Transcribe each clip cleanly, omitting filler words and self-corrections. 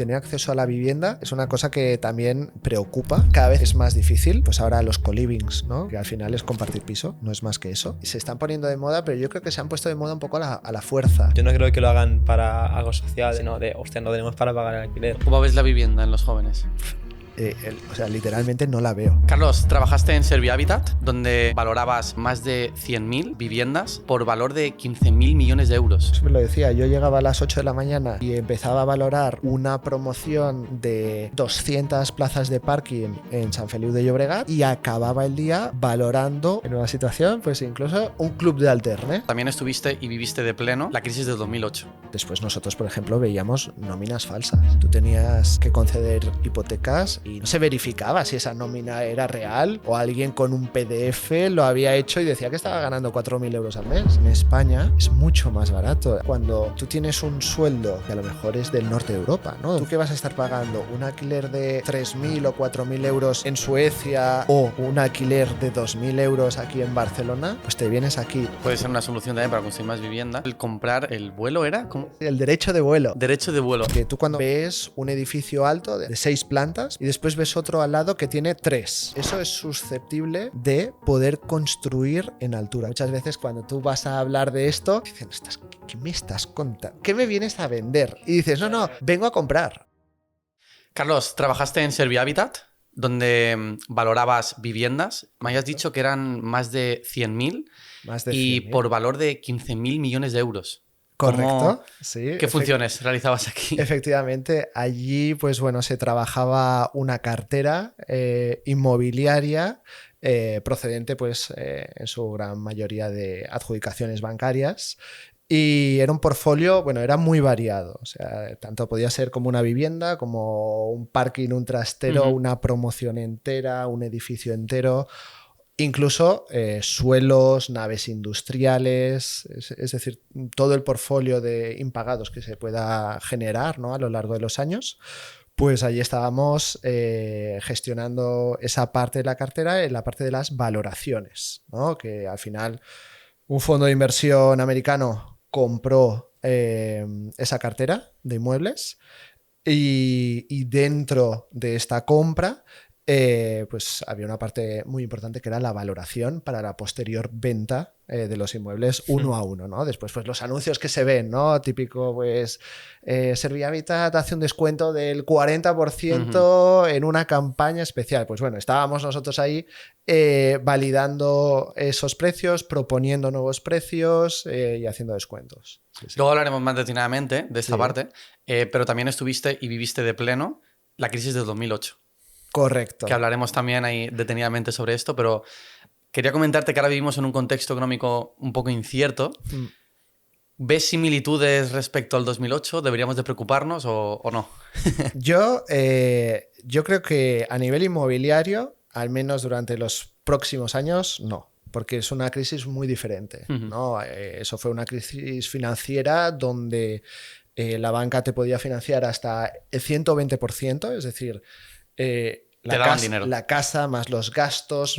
tener acceso a la vivienda es una cosa que también preocupa. Cada vez es más difícil. Pues ahora los co-livings, ¿no? Que al final es compartir piso, no es más que eso. Y se están poniendo de moda, pero yo creo que se han puesto de moda un poco a la fuerza. Yo no creo que lo hagan para algo social, sino de, hostia, no tenemos para pagar el alquiler. ¿Cómo ves la vivienda en los jóvenes? O sea, literalmente no la veo. Carlos, trabajaste en Servihabitat, donde valorabas más de 100.000 viviendas por valor de 15.000 millones de euros. Eso me lo decía, yo llegaba a las 8 de la mañana y empezaba a valorar una promoción de 200 plazas de parking en Sant Feliu de Llobregat y acababa el día valorando en una situación, pues incluso un club de alterne. También estuviste y viviste de pleno la crisis del 2008. Después nosotros, por ejemplo, veíamos nóminas falsas. Tú tenías que conceder hipotecas y no se verificaba si esa nómina era real o alguien con un PDF lo había hecho y decía que estaba ganando 4.000 euros al mes. En España es mucho más barato. Cuando tú tienes un sueldo que a lo mejor es del norte de Europa, ¿no? ¿Tú qué vas a estar pagando? ¿Un alquiler de 3.000 o 4.000 euros en Suecia o un alquiler de 2.000 euros aquí en Barcelona? Pues te vienes aquí. Puede ser una solución también para conseguir más vivienda. El comprar el vuelo era como El derecho de vuelo. derecho de vuelo. Que tú cuando ves un edificio alto de 6 plantas y después ves otro al lado que tiene 3, eso es susceptible de poder construir en altura. Muchas veces cuando tú vas a hablar de esto, dicen, ¿qué me estás contando? ¿Qué me vienes a vender? Y dices, no, vengo a comprar. Carlos, trabajaste en Servihabitat, donde valorabas viviendas. Me habías dicho que eran más de 100.000 Más de y 100.000. por valor de 15.000 millones de euros. Correcto, sí. ¿Qué funciones realizabas aquí? Efectivamente, allí pues bueno, se trabajaba una cartera inmobiliaria procedente pues en su gran mayoría de adjudicaciones bancarias. Y era un portfolio, bueno, era muy variado. O sea, tanto podía ser como una vivienda, como un parking, un trastero, una promoción entera, un edificio entero. Incluso suelos, naves industriales, es decir, todo el portfolio de impagados que se pueda generar, ¿no? A lo largo de los años. Pues allí estábamos gestionando esa parte de la cartera en la parte de las valoraciones, ¿no? Que al final un fondo de inversión americano compró esa cartera de inmuebles y dentro de esta compra pues había una parte muy importante que era la valoración para la posterior venta de los inmuebles uno a uno, ¿no? Después, pues los anuncios que se ven, ¿no? Típico, pues, Servihabitat hace un descuento del 40% en una campaña especial. Pues bueno, estábamos nosotros ahí validando esos precios, proponiendo nuevos precios y haciendo descuentos. Sí, sí. Luego hablaremos más detenidamente de esta Sí. parte, pero también estuviste y viviste de pleno la crisis del 2008. Correcto. Que hablaremos también ahí detenidamente sobre esto, pero quería comentarte que ahora vivimos en un contexto económico un poco incierto. ¿Ves similitudes respecto al 2008? ¿Deberíamos de preocuparnos o no? Yo creo que a nivel inmobiliario, al menos durante los próximos años, no. Porque es una crisis muy diferente, ¿no? Eso fue una crisis financiera donde la banca te podía financiar hasta el 120%, es decir, la casa más los gastos,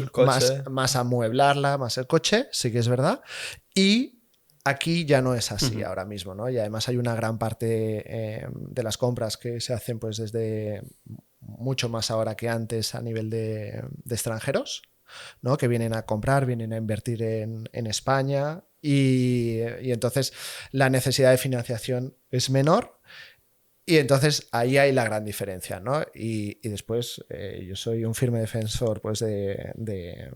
más amueblarla, más el coche, sí que es verdad. Y aquí ya no es así ahora mismo, ¿no? Y además hay una gran parte de las compras que se hacen pues desde mucho más ahora que antes a nivel de extranjeros, ¿no? Que vienen a comprar, vienen a invertir en España y entonces la necesidad de financiación es menor. Y entonces ahí hay la gran diferencia, ¿no? Y después yo soy un firme defensor pues, de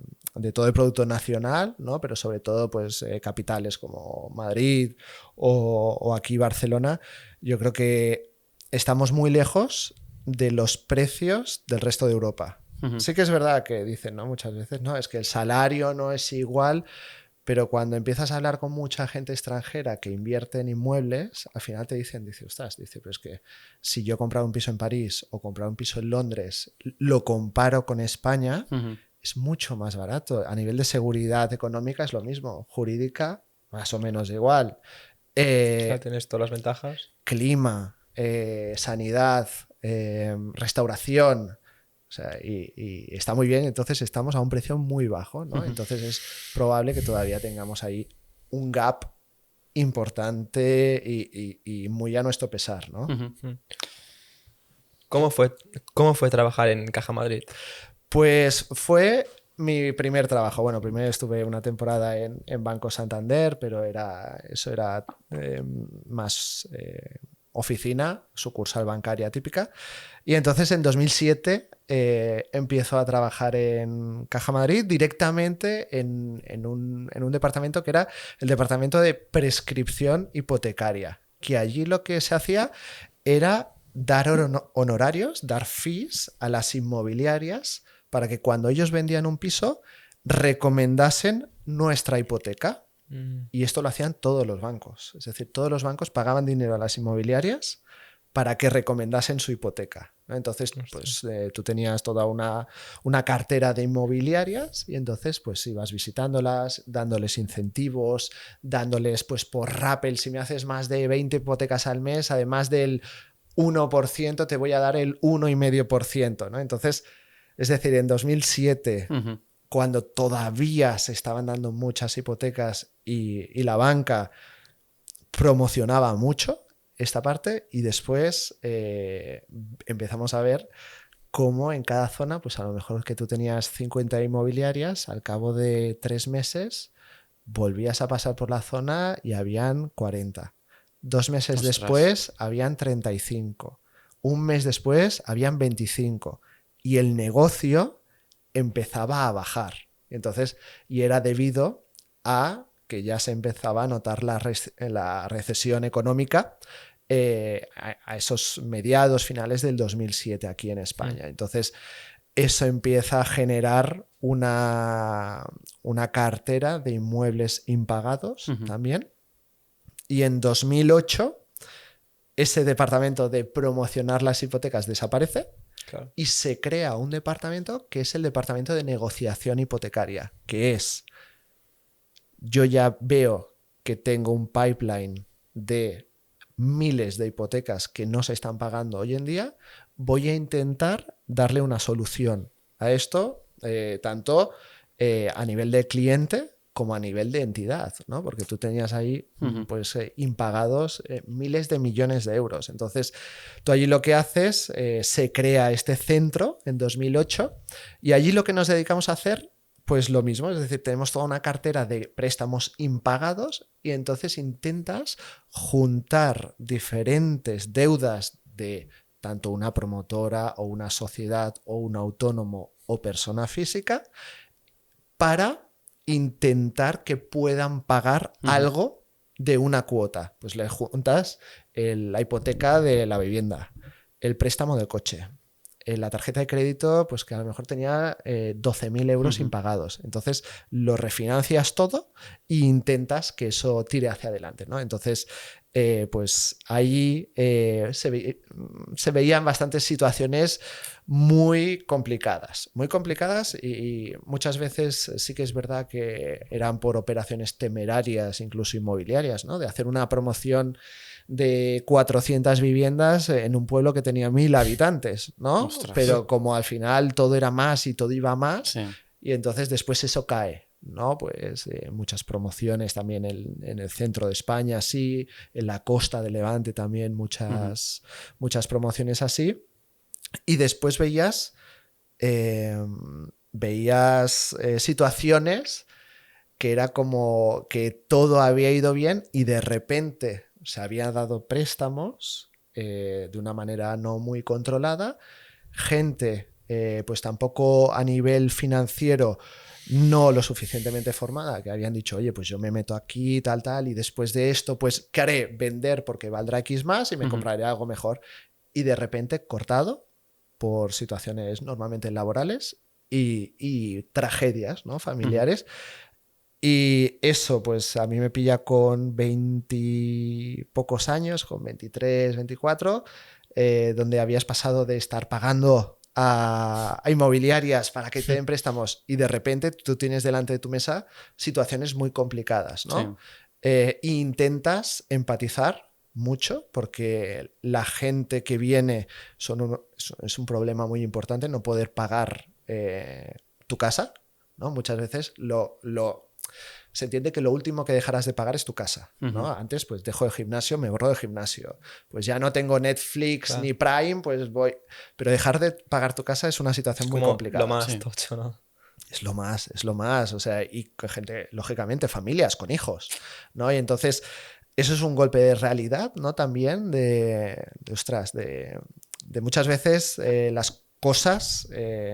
todo el producto nacional, ¿no? Pero sobre todo pues, capitales como Madrid o aquí Barcelona. Yo creo que estamos muy lejos de los precios del resto de Europa. Sí que es verdad que dicen, ¿no? Muchas veces, no, es que el salario no es igual. Pero cuando empiezas a hablar con mucha gente extranjera que invierte en inmuebles, al final te dicen, ostras, pero es que si yo he comprado un piso en París o comprado un piso en Londres, lo comparo con España, es mucho más barato. A nivel de seguridad económica es lo mismo, jurídica más o menos igual. Tienes todas las ventajas. Clima, sanidad, restauración. O sea, y está muy bien, entonces estamos a un precio muy bajo, ¿no? Entonces es probable que todavía tengamos ahí un gap importante y muy a nuestro pesar, ¿no? ¿Cómo fue trabajar en Caja Madrid? Pues fue mi primer trabajo. Bueno, primero estuve una temporada en Banco Santander, pero eso era más oficina, sucursal bancaria típica. Y entonces en 2007 empiezo a trabajar en Caja Madrid directamente en un departamento que era el departamento de prescripción hipotecaria, que allí lo que se hacía era dar honorarios, dar fees a las inmobiliarias para que cuando ellos vendían un piso recomendasen nuestra hipoteca. Y esto lo hacían todos los bancos. Es decir, todos los bancos pagaban dinero a las inmobiliarias para que recomendasen su hipoteca, ¿no? Entonces, pues tú tenías toda una cartera de inmobiliarias y entonces pues ibas visitándolas, dándoles incentivos, dándoles pues por Rappel, si me haces más de 20 hipotecas al mes, además del 1%, te voy a dar el 1,5%, ¿no? Entonces, es decir, en 2007, cuando todavía se estaban dando muchas hipotecas y la banca promocionaba mucho esta parte, y después empezamos a ver cómo en cada zona, pues a lo mejor que tú tenías 50 inmobiliarias, al cabo de 3 meses volvías a pasar por la zona y habían 40. 2 meses después habían 35. Un mes después habían 25. Y el negocio empezaba a bajar. Entonces, y era debido a que ya se empezaba a notar la recesión económica a esos mediados finales del 2007 aquí en España. Entonces, eso empieza a generar una cartera de inmuebles impagados también. Y en 2008 ese departamento de promocionar las hipotecas desaparece. Claro. Y se crea un departamento que es el departamento de negociación hipotecaria, que es, yo ya veo que tengo un pipeline de miles de hipotecas que no se están pagando hoy en día, voy a intentar darle una solución a esto, tanto a nivel de cliente como a nivel de entidad, ¿no? Porque tú tenías ahí pues, impagados miles de millones de euros. Entonces, tú allí lo que haces, se crea este centro en 2008 y allí lo que nos dedicamos a hacer, pues lo mismo, es decir, tenemos toda una cartera de préstamos impagados y entonces intentas juntar diferentes deudas de tanto una promotora o una sociedad o un autónomo o persona física para intentar que puedan pagar algo de una cuota. Pues le juntas la hipoteca de la vivienda, el préstamo del coche, la tarjeta de crédito, pues que a lo mejor tenía 12.000 euros impagados. Entonces lo refinancias todo e intentas que eso tire hacia adelante, ¿no? Entonces, pues ahí se veían bastantes situaciones muy complicadas y muchas veces sí que es verdad que eran por operaciones temerarias, incluso inmobiliarias, ¿no? De hacer una promoción de 400 viviendas en un pueblo que tenía 1.000 habitantes, ¿no? Ostras. Pero como al final todo era más y todo iba más, sí. Y entonces después eso cae, ¿no? Pues muchas promociones también en el centro de España, sí, en la costa de Levante también muchas promociones así. Y después veías situaciones que era como que todo había ido bien y de repente se había dado préstamos de una manera no muy controlada, gente pues tampoco a nivel financiero no lo suficientemente formada, que habían dicho, oye, pues yo me meto aquí, tal, y después de esto, pues, ¿qué haré? Vender porque valdrá X más y me compraré algo mejor. Y de repente cortado por situaciones normalmente laborales y tragedias, ¿no? Familiares. Y eso, pues a mí me pilla con 20 pocos años, con 23, 24, donde habías pasado de estar pagando a inmobiliarias para que te den préstamos y de repente tú tienes delante de tu mesa situaciones muy complicadas, ¿no? Sí. E intentas empatizar mucho porque la gente que viene es un problema muy importante, no poder pagar tu casa, ¿no? Muchas veces se entiende que lo último que dejarás de pagar es tu casa, ¿no? Antes, pues dejo el gimnasio, me borro del gimnasio. Pues ya no tengo Netflix ni Prime, pues voy... Pero dejar de pagar tu casa es una situación muy complicada. Lo más tocho, ¿no? Es lo más. O sea, y con gente, lógicamente, familias con hijos, ¿no? Y entonces, eso es un golpe de realidad, ¿no? También de muchas veces las cosas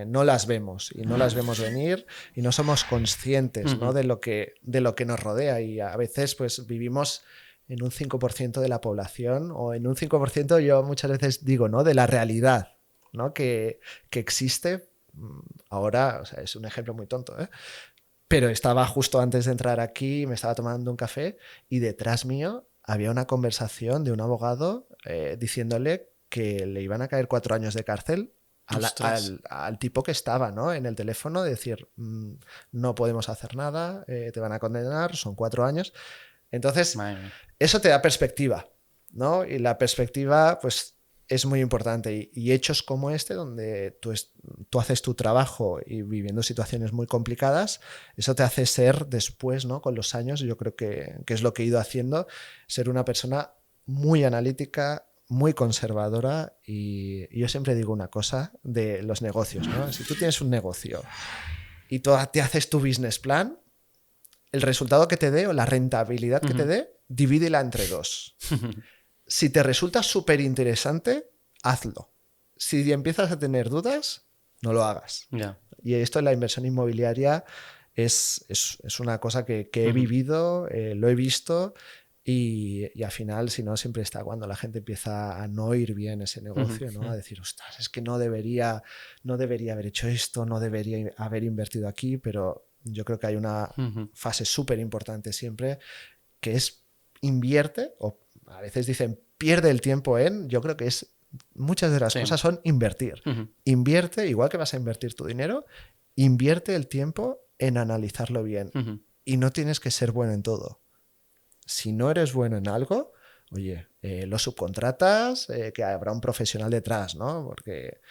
no las vemos y no las vemos venir y no somos conscientes, ¿no? de lo que nos rodea, y a veces pues vivimos en un 5% de la población, o en un 5%, yo muchas veces digo, ¿no? de la realidad, ¿no? que existe. Ahora, o sea, es un ejemplo muy tonto, ¿eh? Pero estaba justo antes de entrar aquí, me estaba tomando un café y detrás mío había una conversación de un abogado diciéndole que le iban a caer 4 años de cárcel al tipo que estaba, ¿no? en el teléfono, de decir, no podemos hacer nada, te van a condenar, son 4 años. Entonces, eso te da perspectiva, ¿no? Y la perspectiva, pues, es muy importante. Y hechos como este, donde tú haces tu trabajo y viviendo situaciones muy complicadas, eso te hace ser después, ¿no? con los años, yo creo que es lo que he ido haciendo, ser una persona muy analítica, muy conservadora. Y yo siempre digo una cosa de los negocios, ¿no? Si tú tienes un negocio y tú te haces tu business plan, el resultado que te dé o la rentabilidad que te dé, divídela entre 2. Si te resulta súper interesante, hazlo. Si empiezas a tener dudas, no lo hagas. Y esto en la inversión inmobiliaria es una cosa que he vivido, lo he visto, y al final, si no, siempre está cuando la gente empieza a no ir bien ese negocio, ¿no? A decir, ostras, es que no debería haber hecho esto, no debería haber invertido aquí, pero yo creo que hay una fase súper importante siempre, que es invierte, o a veces dicen pierde el tiempo en, yo creo que es, muchas de las cosas son invertir. Invierte, igual que vas a invertir tu dinero, invierte el tiempo en analizarlo bien. Y no tienes que ser bueno en todo. Si no eres bueno en algo, oye, lo subcontratas, que habrá un profesional detrás, ¿no? Porque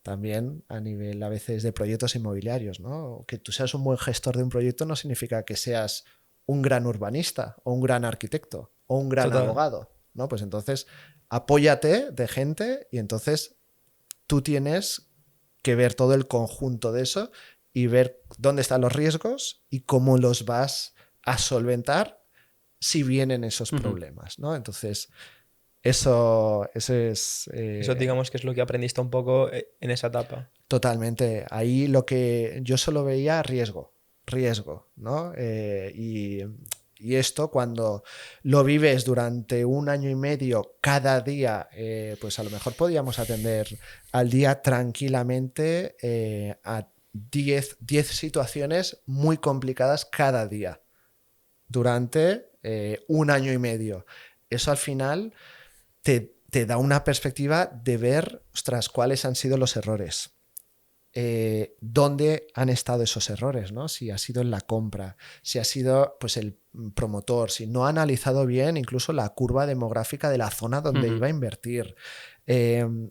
también a nivel a veces de proyectos inmobiliarios, ¿no? Que tú seas un buen gestor de un proyecto no significa que seas un gran urbanista o un gran arquitecto o un gran abogado, ¿no? Pues entonces apóyate de gente, y entonces tú tienes que ver todo el conjunto de eso y ver dónde están los riesgos y cómo los vas a solventar si vienen esos problemas, ¿no? Entonces, eso es... Eso digamos que es lo que aprendiste un poco en esa etapa. Totalmente. Ahí lo que yo solo veía riesgo, ¿no? Y esto, cuando lo vives durante 1 año y medio cada día, pues a lo mejor podíamos atender al día tranquilamente a 10 situaciones muy complicadas cada día durante 1 año y medio. Eso al final te da una perspectiva de ver, ostras, cuáles han sido los errores. ¿Dónde han estado esos errores, ¿no? Si ha sido en la compra, si ha sido pues el promotor, si no ha analizado bien incluso la curva demográfica de la zona donde iba a invertir,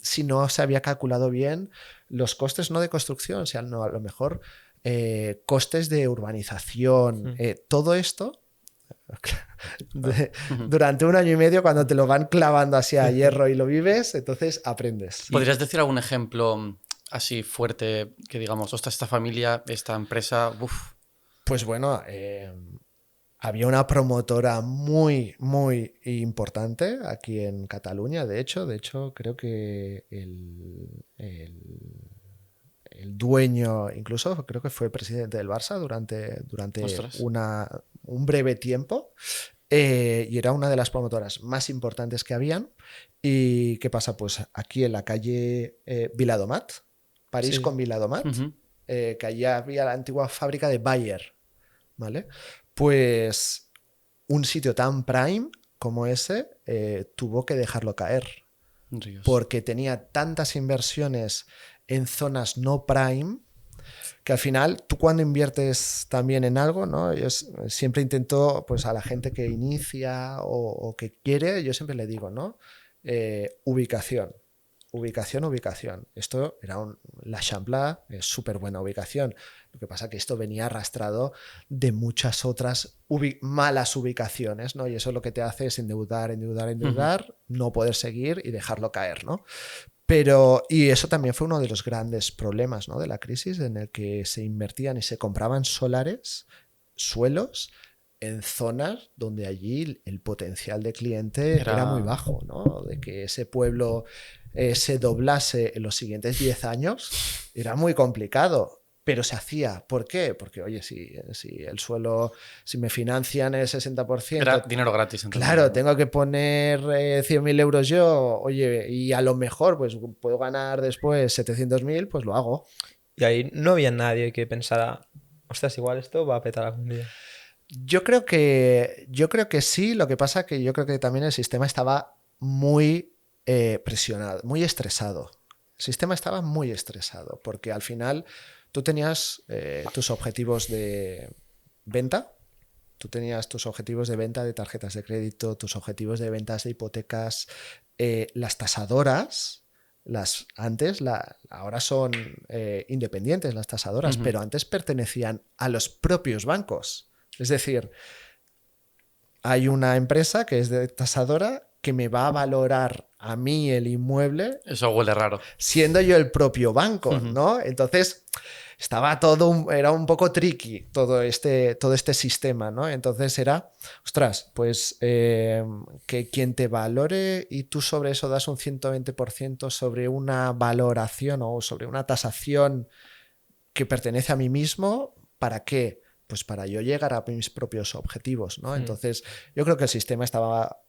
si no se había calculado bien los costes, no de construcción, sino a lo mejor costes de urbanización, todo esto. Durante 1 año y medio, cuando te lo van clavando así a hierro y lo vives, entonces aprendes. ¿Podrías decir algún ejemplo así fuerte que digamos, ostras, esta familia, esta empresa, uff? Pues bueno, había una promotora muy, muy importante aquí en Cataluña, de hecho creo que el dueño, incluso creo que fue presidente del Barça durante un breve tiempo, y era una de las promotoras más importantes que habían. ¿Y qué pasa? Pues aquí en la calle Viladomat, París con Viladomat, que allí había la antigua fábrica de Bayer, ¿vale? Pues un sitio tan prime como ese tuvo que dejarlo caer. Dios. Porque tenía tantas inversiones en zonas no prime, que al final tú cuando inviertes también en algo, ¿no? Yo siempre intento, pues a la gente que inicia o que quiere, yo siempre le digo, ¿no? Ubicación. ubicación, ubicación. Esto era la Champla, es súper buena ubicación. Lo que pasa es que esto venía arrastrado de muchas otras malas ubicaciones, ¿no? Y eso lo que te hace es endeudar, no poder seguir y dejarlo caer, ¿no? Y eso también fue uno de los grandes problemas, ¿no?, de la crisis, en el que se invertían y se compraban suelos, en zonas donde allí el potencial de cliente era muy bajo, ¿no? De que ese pueblo se doblase en los siguientes 10 años era muy complicado, pero se hacía. ¿Por qué? Porque, oye, si el suelo, si me financian el 60%... Era dinero gratis. Entonces, claro, ¿no? tengo que poner 100.000 euros yo, oye, y a lo mejor pues puedo ganar después 700.000, pues lo hago. Y ahí no había nadie que pensara, ostras, igual esto va a petar algún día. Yo creo que sí, lo que pasa es que yo creo que también el sistema estaba muy presionado, muy estresado. El sistema estaba muy estresado porque al final tú tenías tus objetivos de venta, tú tenías tus objetivos de venta de tarjetas de crédito, tus objetivos de ventas de hipotecas, las tasadoras. Ahora son independientes las tasadoras, pero antes pertenecían a los propios bancos. Es decir, hay una empresa que es de tasadora que me va a valorar a mí el inmueble. Eso huele raro. Siendo yo el propio banco, ¿no? Entonces, era un poco tricky todo este sistema, ¿no? Entonces era, ostras, pues que quien te valore y tú sobre eso das un 120% sobre una valoración o sobre una tasación que pertenece a mí mismo, ¿para qué? Pues para yo llegar a mis propios objetivos, ¿no? Entonces, yo creo que el sistema estaba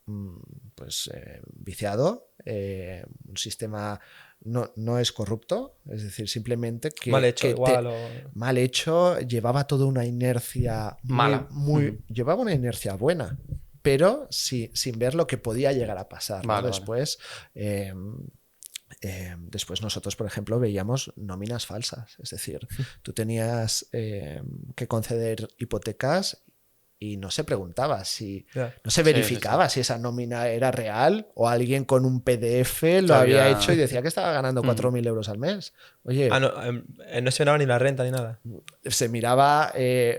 viciado. Un sistema no es corrupto, es decir, simplemente que... Mal hecho, mal hecho, llevaba toda una inercia mala. Llevaba una inercia buena, pero sin ver lo que podía llegar a pasar, ¿no? Después... después nosotros, por ejemplo, veíamos nóminas falsas. Es decir, tú tenías que conceder hipotecas y no se preguntaba no se verificaba si esa nómina era real o alguien con un PDF lo había hecho y decía que estaba ganando 4.000 euros al mes. Oye, no se miraba ni la renta ni nada. Se miraba,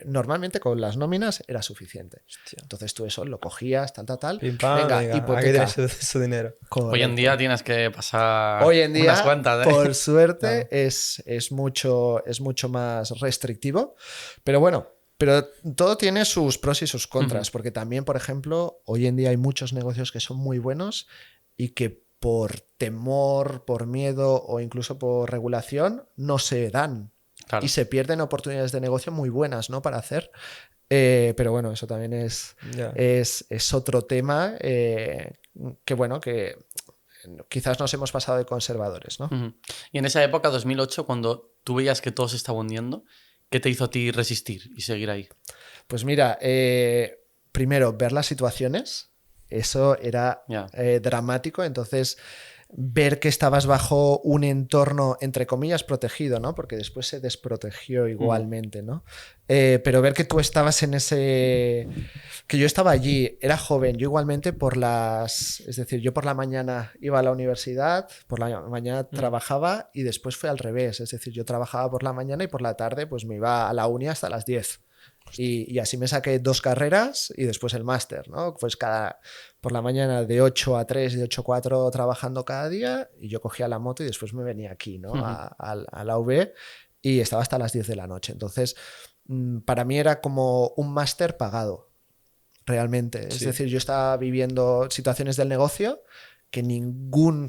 normalmente con las nóminas era suficiente. Hostia. Entonces tú eso lo cogías, tal. Pim, pam, venga, hipoteca. Aquí tienes su dinero. Correcto. Hoy en día tienes que pasar unas cuantas. Por suerte, es mucho más restrictivo. Pero bueno, pero todo tiene sus pros y sus contras, porque también, por ejemplo, hoy en día hay muchos negocios que son muy buenos y que por temor, por miedo o incluso por regulación no se dan. Claro. Y se pierden oportunidades de negocio muy buenas, ¿no?, para hacer. Pero bueno, eso también es otro tema que bueno, que quizás nos hemos pasado de conservadores, ¿no? Y en esa época, 2008, cuando tú veías que todo se estaba hundiendo, ¿qué te hizo a ti resistir y seguir ahí? Pues mira, primero, ver las situaciones. Eso era dramático. Entonces, ver que estabas bajo un entorno, entre comillas, protegido, ¿no? Porque después se desprotegió igualmente, ¿no? Pero ver que tú estabas en ese... Que yo estaba allí, era joven, yo igualmente es decir, yo por la mañana iba a la universidad, por la mañana trabajaba y después fue al revés. Es decir, yo trabajaba por la mañana y por la tarde pues me iba a la uni hasta las 10. Y así me saqué 2 carreras y después el máster, ¿no? Pues por la mañana de 8 a 3 y de 8 a 4 trabajando cada día y yo cogía la moto y después me venía aquí, ¿no? A la UB y estaba hasta las 10 de la noche. Entonces, para mí era como un máster pagado, realmente. Es decir, yo estaba viviendo situaciones del negocio que ningún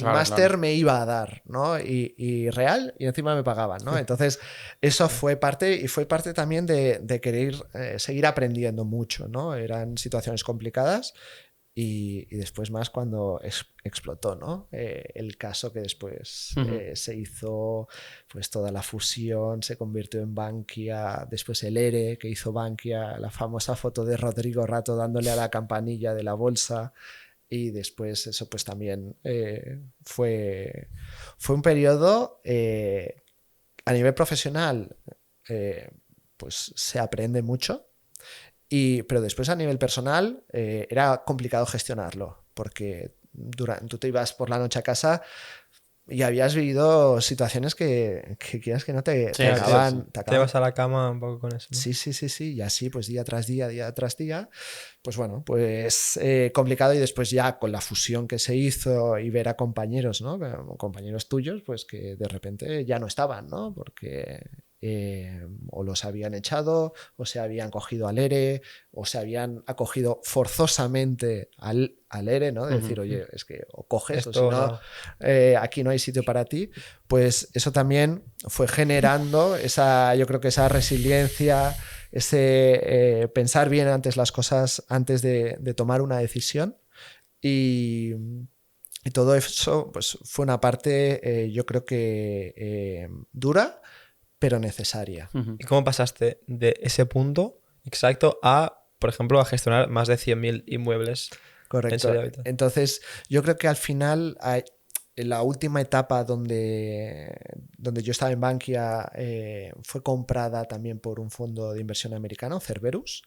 máster me iba a dar, ¿no? Y real, y encima me pagaban, ¿no? Entonces, eso fue parte también de querer seguir aprendiendo mucho, ¿no? Eran situaciones complicadas y después más cuando explotó, ¿no? El caso que después se hizo, pues toda la fusión, se convirtió en Bankia, después el ERE que hizo Bankia, la famosa foto de Rodrigo Rato dándole a la campanilla de la bolsa. Y después eso pues también fue un periodo a nivel profesional pues se aprende mucho, pero después a nivel personal era complicado gestionarlo porque tú te ibas por la noche a casa y habías vivido situaciones que quieras que no te Sí, acaban... sí. Te vas a la cama un poco con eso, ¿no? Sí, y así pues día tras día, pues bueno, pues complicado y después ya con la fusión que se hizo y ver a compañeros, ¿no? Compañeros tuyos, pues que de repente ya no estaban, ¿no? Porque o los habían echado o se habían cogido al ERE o se habían acogido forzosamente al ERE, ¿no? De decir, oye, es que o coges o si Esto no, no. aquí no hay sitio para ti, pues eso también fue generando yo creo que esa resiliencia, ese pensar bien antes las cosas antes de tomar una decisión y todo eso pues fue una parte yo creo que dura pero necesaria. ¿Y cómo pasaste de ese punto exacto a, por ejemplo, a gestionar más de 100.000 inmuebles en Correcto. Serie Habitat? Entonces, yo creo que al final, en la última etapa donde yo estaba en Bankia, fue comprada también por un fondo de inversión americano, Cerberus.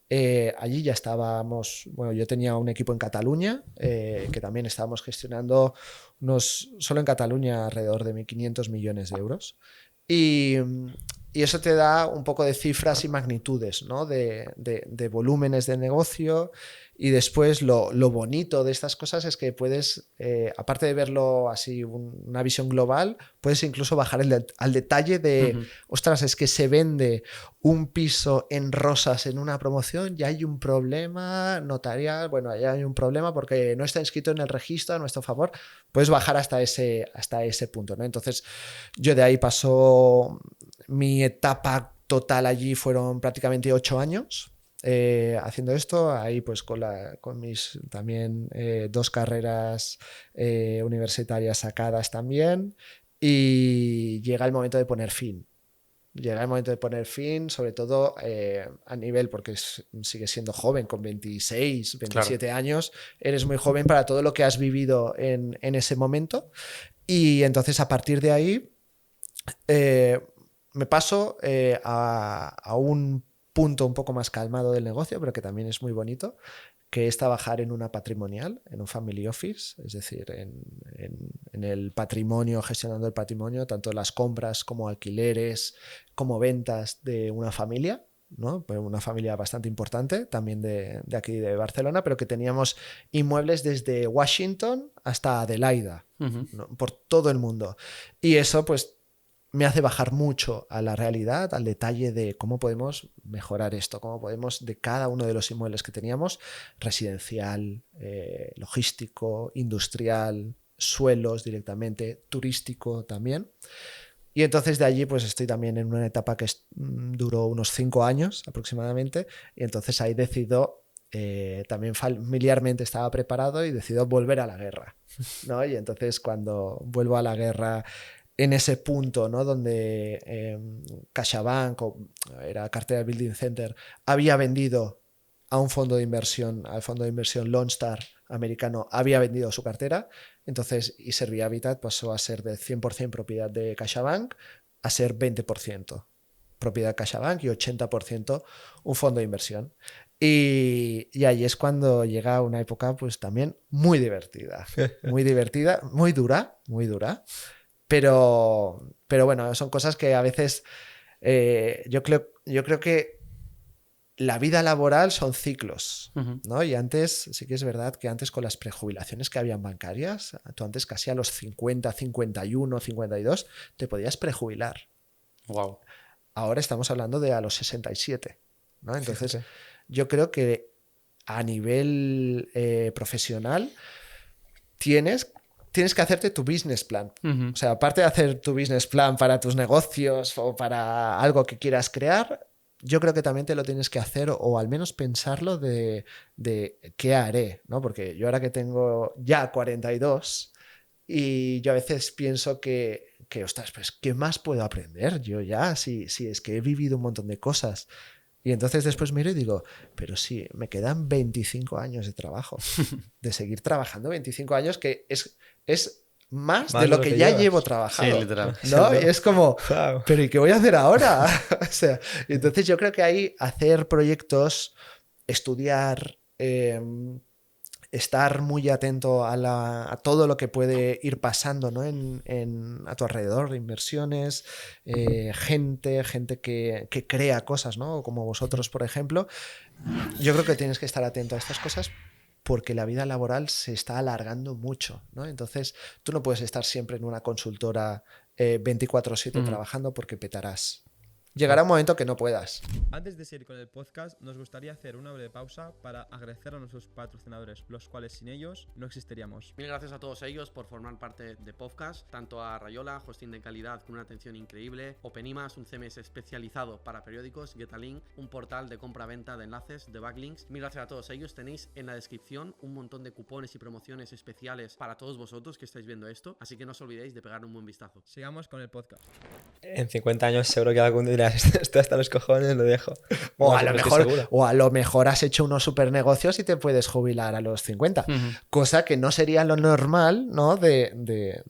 Allí ya estábamos, bueno, yo tenía un equipo en Cataluña, que también estábamos gestionando solo en Cataluña alrededor de 1.500 millones de euros. Y eso te da un poco de cifras y magnitudes, ¿no? de volúmenes de negocio. Y después lo bonito de estas cosas es que puedes, aparte de verlo así, una visión global, puedes incluso bajar al detalle de, ostras, es que se vende un piso en Rosas en una promoción, ya hay un problema notarial, bueno, ya hay un problema porque no está inscrito en el registro a nuestro favor. Puedes bajar hasta ese punto, ¿no? Entonces, yo de ahí pasó mi etapa total allí, fueron prácticamente 8 años. Haciendo esto, ahí pues con mis también 2 carreras universitarias sacadas también, y llega el momento de poner fin. Llega el momento de poner fin, sobre todo a nivel, porque sigues siendo joven, con 26, 27 Claro. años, eres muy joven para todo lo que has vivido en ese momento. Y entonces a partir de ahí me paso a un punto un poco más calmado del negocio, pero que también es muy bonito, que es trabajar en una patrimonial, en un family office, es decir, en el patrimonio, gestionando el patrimonio, tanto las compras como alquileres, como ventas de una familia, ¿no? Una familia bastante importante, también de aquí de Barcelona, pero que teníamos inmuebles desde Washington hasta Adelaida, ¿no? Por todo el mundo. Y eso pues me hace bajar mucho a la realidad, al detalle de cómo podemos mejorar esto, cómo podemos de cada uno de los inmuebles que teníamos, residencial, logístico, industrial, suelos directamente, turístico también. Y entonces de allí pues estoy también en una etapa que duró unos 5 años aproximadamente, y entonces ahí decido, también familiarmente estaba preparado y decido volver a la guerra, ¿no? Y entonces cuando vuelvo a la guerra en ese punto, ¿no? Donde CaixaBank, era cartera Building Center, había vendido a un fondo de inversión, al fondo de inversión Lone Star americano, había vendido su cartera, entonces Iservia Habitat pasó a ser de 100% propiedad de CaixaBank a ser 20% propiedad de CaixaBank y 80% un fondo de inversión. Y ahí es cuando llega una época pues también muy divertida, muy dura, pero bueno, son cosas que a veces yo creo que la vida laboral son ciclos, ¿no? Y antes, sí que es verdad que antes con las prejubilaciones que habían bancarias, tú antes casi a los 50, 51, 52 te podías prejubilar. Wow. Ahora estamos hablando de a los 67, ¿no? Entonces, yo creo que a nivel profesional tienes que hacerte tu business plan. O sea, aparte de hacer tu business plan para tus negocios o para algo que quieras crear, yo creo que también te lo tienes que hacer, o al menos pensarlo de qué haré, ¿no? Porque yo ahora que tengo ya 42 y yo a veces pienso que ostras, pues ¿qué más puedo aprender yo ya? Si es que he vivido un montón de cosas. Y entonces después miro y digo, pero sí, me quedan 25 años de trabajo, de seguir trabajando 25 años, que es más de lo que ya llevas. llevo trabajando. Sí, literal. ¿No? Y es como, Wow. ¿pero y qué voy a hacer ahora? O sea, y entonces yo creo que ahí hacer proyectos, estudiar, estar muy atento a todo lo que puede ir pasando, ¿no? A tu alrededor, inversiones, gente que crea cosas, ¿no? Como vosotros, por ejemplo. Yo creo que tienes que estar atento a estas cosas porque la vida laboral se está alargando mucho, ¿no? Entonces, tú no puedes estar siempre en una consultora 24/7 trabajando porque petarás. Llegará un momento que no puedas. Antes de seguir con el podcast, nos gustaría hacer una breve pausa para agradecer a nuestros patrocinadores, los cuales sin ellos no existiríamos. Mil gracias a todos ellos por formar parte de Podcast, tanto a Rayola, hosting de calidad con una atención increíble, OpenIMAS, un CMS especializado para periódicos, Getalink, un portal de compra-venta de enlaces, de backlinks. Mil gracias a todos ellos. Tenéis en la descripción un montón de cupones y promociones especiales para todos vosotros que estáis viendo esto, así que no os olvidéis de pegar un buen vistazo. Sigamos con el podcast. En 50 años seguro que algún día estoy hasta los cojones, lo dejo. O a lo mejor has hecho unos super negocios y te puedes jubilar a los 50. Cosa que no sería lo normal, ¿no? de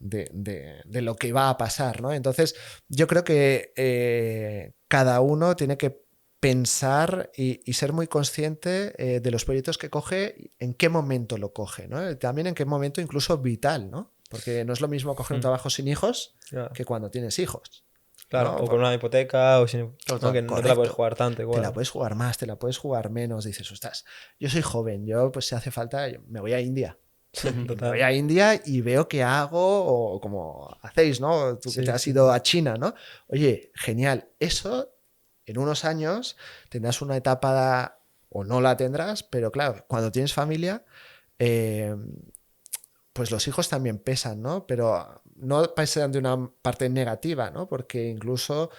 lo que va a pasar, ¿no? Entonces, yo creo que cada uno tiene que pensar y ser muy consciente de los proyectos que coge, en qué momento lo coge, ¿no? También en qué momento incluso vital, ¿no? Porque no es lo mismo coger un trabajo sin hijos que cuando tienes hijos. Claro, ¿no? o con una hipoteca, o sin, ¿no? Que no te la puedes jugar tanto. Igual. Te la puedes jugar más, te la puedes jugar menos. Dices, ostras, yo soy joven, yo pues si hace falta, me voy a India. Me voy a India y veo qué hago, o como hacéis, ¿no? Tú que te has ido a China, ¿no? Oye, genial. Eso, en unos años, tendrás una etapa, o no la tendrás, pero claro, cuando tienes familia, pues los hijos también pesan, ¿no? Pero no pesan de una parte negativa, ¿no? Porque incluso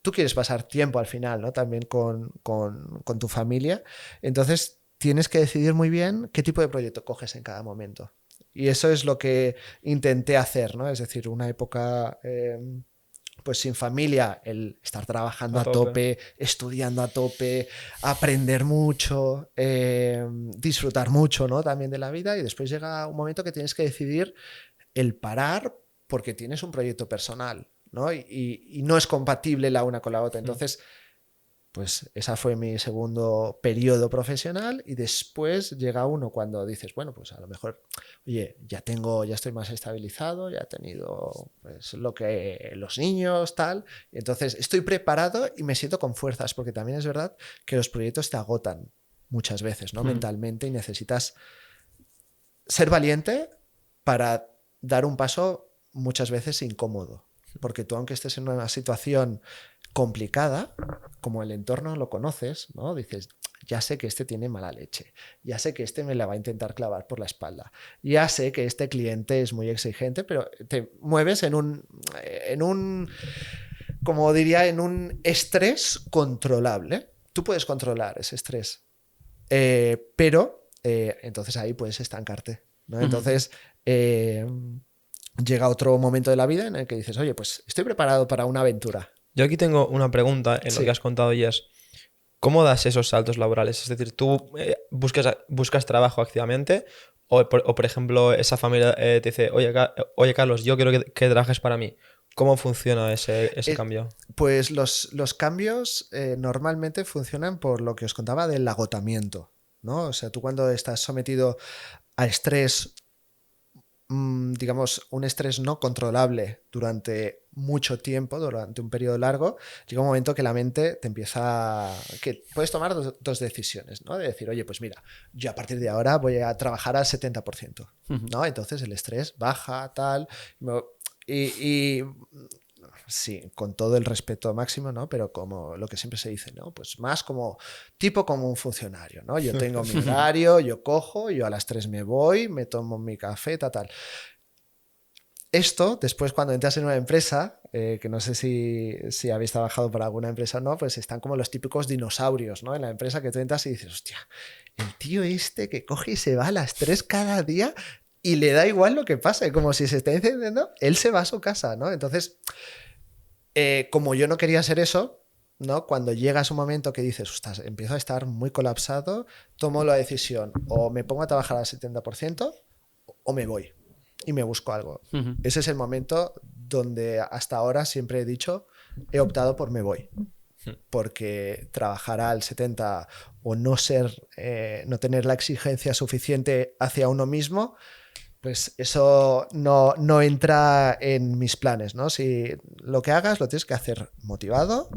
tú quieres pasar tiempo al final, ¿no? También con tu familia. Entonces tienes que decidir muy bien qué tipo de proyecto coges en cada momento. Y eso es lo que intenté hacer, ¿no? Es decir, una época... pues sin familia, el estar trabajando a tope, estudiando a tope, aprender mucho, disfrutar mucho, ¿no? También de la vida, y después llega un momento que tienes que decidir el parar porque tienes un proyecto personal, ¿no? Y no es compatible la una con la otra. Entonces, pues esa fue mi segundo periodo profesional, y después llega uno cuando dices, bueno, pues a lo mejor, oye, ya estoy más estabilizado, ya he tenido pues, lo que los niños, tal, y entonces estoy preparado y me siento con fuerzas, porque también es verdad que los proyectos te agotan muchas veces, ¿no? Mentalmente, y necesitas ser valiente para dar un paso muchas veces incómodo, porque tú, aunque estés en una situación complicada, como el entorno lo conoces, ¿no? Dices, ya sé que este tiene mala leche, ya sé que este me la va a intentar clavar por la espalda, ya sé que este cliente es muy exigente, pero te mueves en un como diría, en un estrés controlable. Tú puedes controlar ese estrés, pero entonces ahí puedes estancarte, ¿no? Entonces llega otro momento de la vida en el que dices, oye, pues estoy preparado para una aventura. Yo aquí tengo una pregunta en lo que has contado, y es, ¿cómo das esos saltos laborales? Es decir, ¿tú buscas trabajo activamente? O por ejemplo, esa familia te dice, oye Carlos, yo quiero que trabajes para mí. ¿Cómo funciona ese cambio? Pues los cambios normalmente funcionan por lo que os contaba del agotamiento, ¿no? O sea, tú cuando estás sometido a estrés, digamos, un estrés no controlable durante mucho tiempo, durante un periodo largo, llega un momento que la mente te empieza... que puedes tomar dos decisiones, ¿no? De decir, oye, pues mira, yo a partir de ahora voy a trabajar al 70%, ¿no? Entonces el estrés baja, tal... Y sí, con todo el respeto máximo, ¿no? Pero como lo que siempre se dice, ¿no? Pues más como un funcionario, ¿no? Yo tengo mi horario, yo cojo, yo a las 3 me voy, me tomo mi café, tal. Esto, después cuando entras en una empresa, que no sé si habéis trabajado para alguna empresa o no, pues están como los típicos dinosaurios, ¿no? En la empresa que tú entras y dices, hostia, el tío este que coge y se va a las 3 cada día y le da igual lo que pase, como si se está encendiendo, él se va a su casa, ¿no? Entonces, como yo no quería ser eso, ¿no? Cuando llegas un momento que dices, ostras, empiezo a estar muy colapsado, tomo la decisión, o me pongo a trabajar al 70% o me voy y me busco algo. Ese es el momento donde hasta ahora siempre he dicho, he optado por me voy. porque trabajar al 70 o no tener la exigencia suficiente hacia uno mismo, pues eso no entra en mis planes, ¿no? Si lo que hagas lo tienes que hacer motivado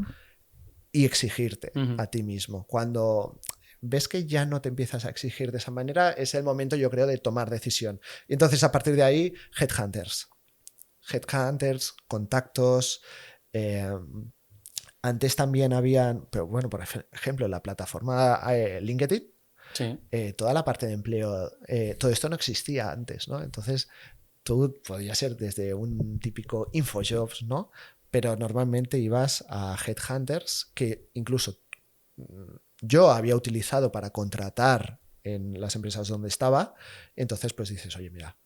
y exigirte a ti mismo. Cuando ves que ya no te empiezas a exigir de esa manera, es el momento, yo creo, de tomar decisión. Y entonces, a partir de ahí, headhunters, contactos. Antes también habían, pero bueno, por ejemplo, en la plataforma LinkedIn, Sí. toda la parte de empleo, todo esto no existía antes, ¿no? Entonces, tú podías ser desde un típico InfoJobs, ¿no? Pero normalmente ibas a headhunters que incluso yo había utilizado para contratar en las empresas donde estaba. Entonces, pues dices, oye, mira,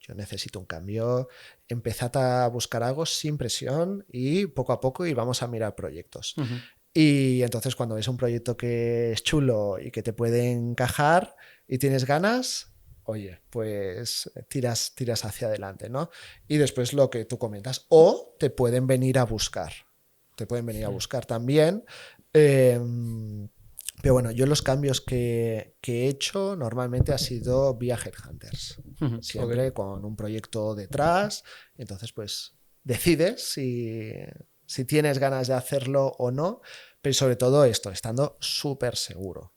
yo necesito un cambio, empezad a buscar algo sin presión y poco a poco y vamos a mirar proyectos. Y entonces cuando ves un proyecto que es chulo y que te puede encajar y tienes ganas, oye, pues tiras hacia adelante, ¿no? Y después lo que tú comentas, o te pueden venir a buscar. Te pueden venir a buscar también. Pero bueno, yo los cambios que he hecho normalmente ha sido vía headhunters. Siempre con un proyecto detrás. Entonces, pues decides si tienes ganas de hacerlo o no. Pero sobre todo esto, estando súper seguro.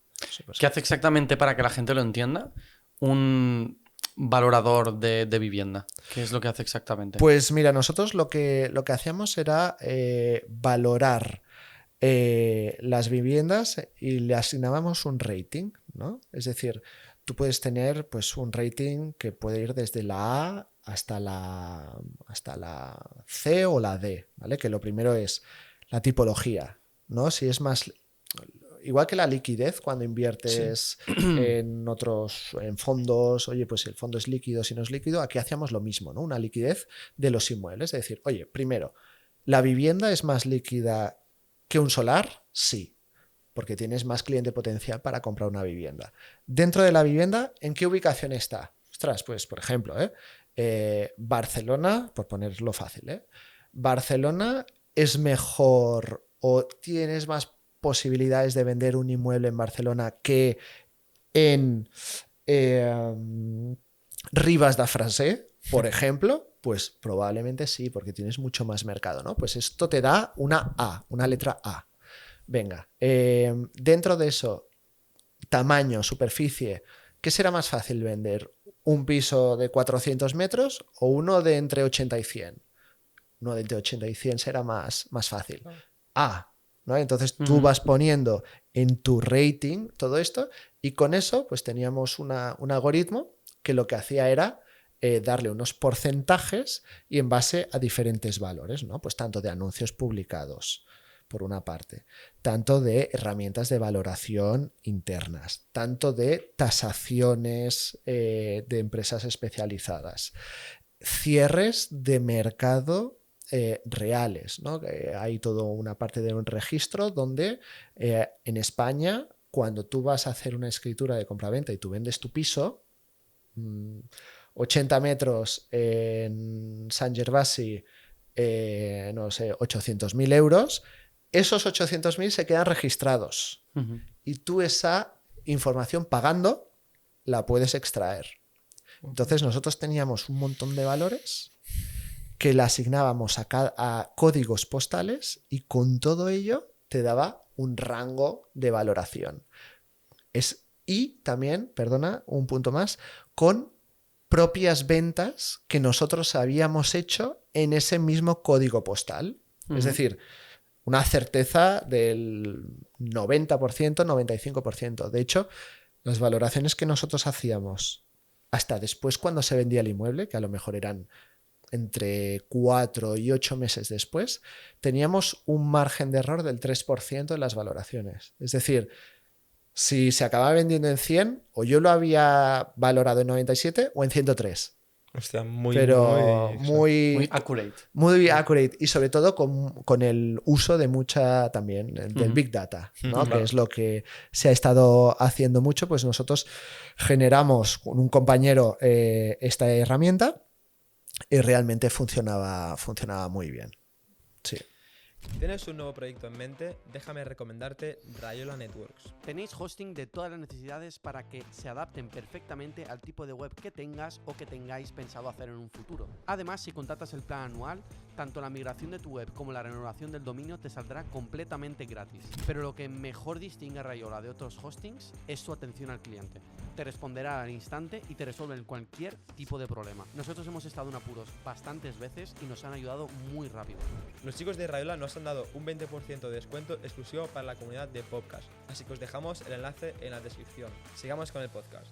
¿Qué hace exactamente, para que la gente lo entienda, un valorador de vivienda? ¿Qué es lo que hace exactamente? Pues mira, nosotros lo que hacíamos era valorar las viviendas y le asignábamos un rating, ¿no? Es decir, tú puedes tener pues un rating que puede ir desde la A hasta la C o la D, ¿vale? Que lo primero es la tipología, ¿no? Si es más, igual que la liquidez cuando inviertes en fondos, oye, pues si el fondo es líquido, si no es líquido, aquí hacíamos lo mismo, ¿no? Una liquidez de los inmuebles, es decir, oye, primero, ¿la vivienda es más líquida que un solar? Sí, porque tienes más cliente potencial para comprar una vivienda. Dentro de la vivienda, ¿en qué ubicación está? Ostras, pues por ejemplo, Barcelona, por ponerlo fácil, Barcelona es mejor o tienes más posibilidades de vender un inmueble en Barcelona que en Ribas de Frasé, por ejemplo. Pues probablemente sí, porque tienes mucho más mercado, ¿no? Pues esto te da una A, una letra A. Venga, dentro de eso, tamaño, superficie, ¿qué será más fácil vender? ¿Un piso de 400 metros o uno de entre 80 y 100? Uno de entre 80 y 100 será más fácil. A, ¿no? Entonces tú vas poniendo en tu rating todo esto y con eso pues teníamos un algoritmo que lo que hacía era darle unos porcentajes y en base a diferentes valores, ¿no? Pues tanto de anuncios publicados, por una parte, tanto de herramientas de valoración internas, tanto de tasaciones de empresas especializadas, cierres de mercado reales, ¿no? Hay toda una parte de un registro donde en España, cuando tú vas a hacer una escritura de compraventa y tú vendes tu piso, 80 metros en Sant Gervasi, no sé, 800.000 euros, esos 800.000 se quedan registrados y tú esa información pagando la puedes extraer. Entonces nosotros teníamos un montón de valores que le asignábamos a códigos postales y con todo ello te daba un rango de valoración. Y también, perdona, un punto más, con propias ventas que nosotros habíamos hecho en ese mismo código postal. Es decir, una certeza del 90%, 95%. De hecho, las valoraciones que nosotros hacíamos hasta después cuando se vendía el inmueble, que a lo mejor eran entre 4 y 8 meses después, teníamos un margen de error del 3% en las valoraciones. Es decir, si se acababa vendiendo en 100, o yo lo había valorado en 97 o en 103. Hostia, muy accurate. Muy accurate y sobre todo con el uso de mucha también del Big Data, ¿no? Que es lo que se ha estado haciendo mucho. Pues nosotros generamos con un compañero esta herramienta y realmente funcionaba muy bien. Sí. ¿Tienes un nuevo proyecto en mente? Déjame recomendarte Rayola Networks. Tenéis hosting de todas las necesidades para que se adapten perfectamente al tipo de web que tengas o que tengáis pensado hacer en un futuro. Además, si contratas el plan anual, tanto la migración de tu web como la renovación del dominio te saldrá completamente gratis. Pero lo que mejor distingue a Rayola de otros hostings es su atención al cliente. Te responderá al instante y te resuelven cualquier tipo de problema. Nosotros hemos estado en apuros bastantes veces y nos han ayudado muy rápido. Los chicos de Rayola nos han dado un 20% de descuento exclusivo para la comunidad de podcast, así que os dejamos el enlace en la descripción. Sigamos con el podcast.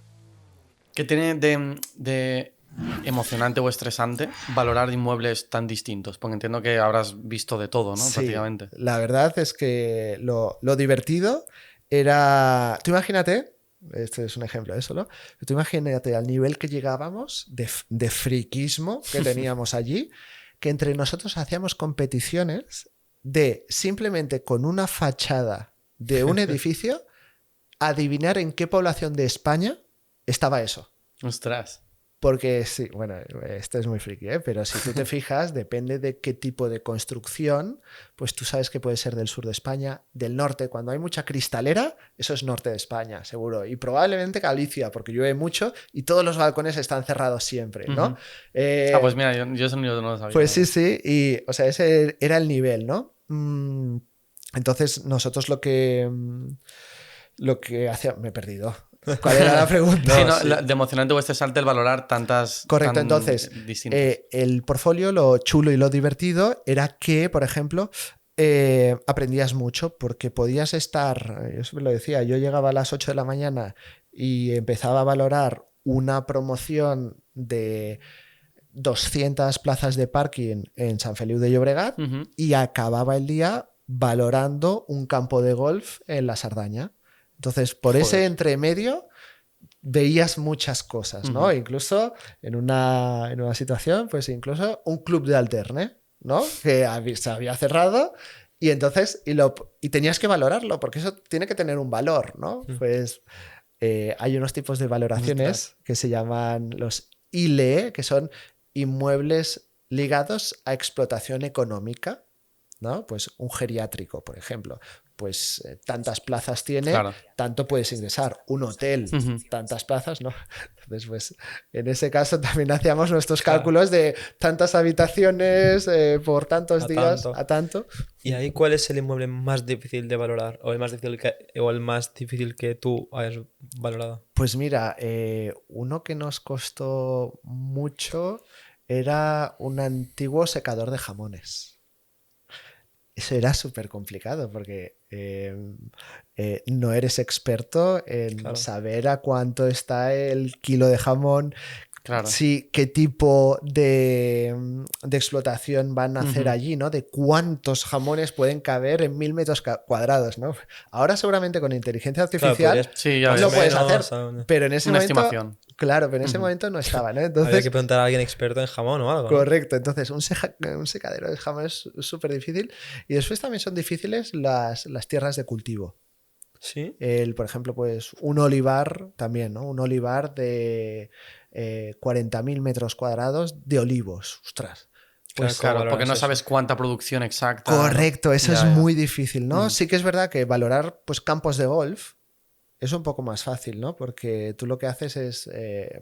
¿Qué tiene de emocionante o estresante valorar inmuebles tan distintos? Porque entiendo que habrás visto de todo, ¿no? Sí, Prácticamente. la verdad es que lo divertido era... Tú imagínate, este es un ejemplo de eso, ¿no? Tú imagínate al nivel que llegábamos de friquismo que teníamos allí, que entre nosotros hacíamos competiciones de simplemente con una fachada de un edificio adivinar en qué población de España estaba eso. Ostras. Porque sí, bueno, esto es muy friki, ¿eh? Pero si tú te fijas, depende de qué tipo de construcción, pues tú sabes que puede ser del sur de España, del norte. Cuando hay mucha cristalera, eso es norte de España, seguro. Y probablemente Galicia, porque llueve mucho y todos los balcones están cerrados siempre, ¿no? Pues mira, yo eso no lo sabía. Pues sí, y o sea, ese era el nivel, ¿no? Entonces, nosotros lo que hacía... Me he perdido. ¿Cuál era la pregunta? Sí, no, de emocionante o estresante el valorar tantas Correcto, tan entonces, distintas. el portfolio, lo chulo y lo divertido era que, por ejemplo, aprendías mucho porque podías estar, yo siempre lo decía, yo llegaba a las 8 de la mañana y empezaba a valorar una promoción de 200 plazas de parking en San Feliu de Llobregat y acababa el día valorando un campo de golf en la Sardaña. Entonces, por ese entremedio veías muchas cosas, ¿no? Incluso en una situación, pues incluso un club de alterne, ¿no? Que se había cerrado y entonces y tenías que valorarlo porque eso tiene que tener un valor, ¿no? Pues hay unos tipos de valoraciones que se llaman los ILE, que son inmuebles ligados a explotación económica, ¿no? Pues un geriátrico, por ejemplo, pues tantas plazas tiene, tanto puedes ingresar. Un hotel, tantas plazas, ¿no? Entonces, pues en ese caso también hacíamos nuestros cálculos de tantas habitaciones por tantos días a tanto. ¿Y ahí cuál es el inmueble más difícil de valorar? ¿O el más difícil que tú hayas valorado? Pues mira, uno que nos costó mucho era un antiguo secador de jamones. Eso era súper complicado porque no eres experto en saber a cuánto está el kilo de jamón, sí, qué tipo de explotación van a hacer allí, ¿no? De cuántos jamones pueden caber en 1000 metros cuadrados, ¿no? Ahora seguramente con inteligencia artificial lo puedes hacer, pero en ese momento... estimación. Claro, pero en ese momento no estaba, ¿no? Entonces, había que preguntar a alguien experto en jamón o algo, ¿no? Correcto, entonces un secadero de jamón es súper difícil. Y después también son difíciles las tierras de cultivo. Sí. Por ejemplo, pues un olivar también, ¿no? Un olivar de 40.000 metros cuadrados de olivos. Ostras. Pues claro, porque no sabes cuánta producción exacta. Correcto, eso es muy difícil, ¿no? Sí que es verdad que valorar pues, campos de golf es un poco más fácil, ¿no? Porque tú lo que haces es,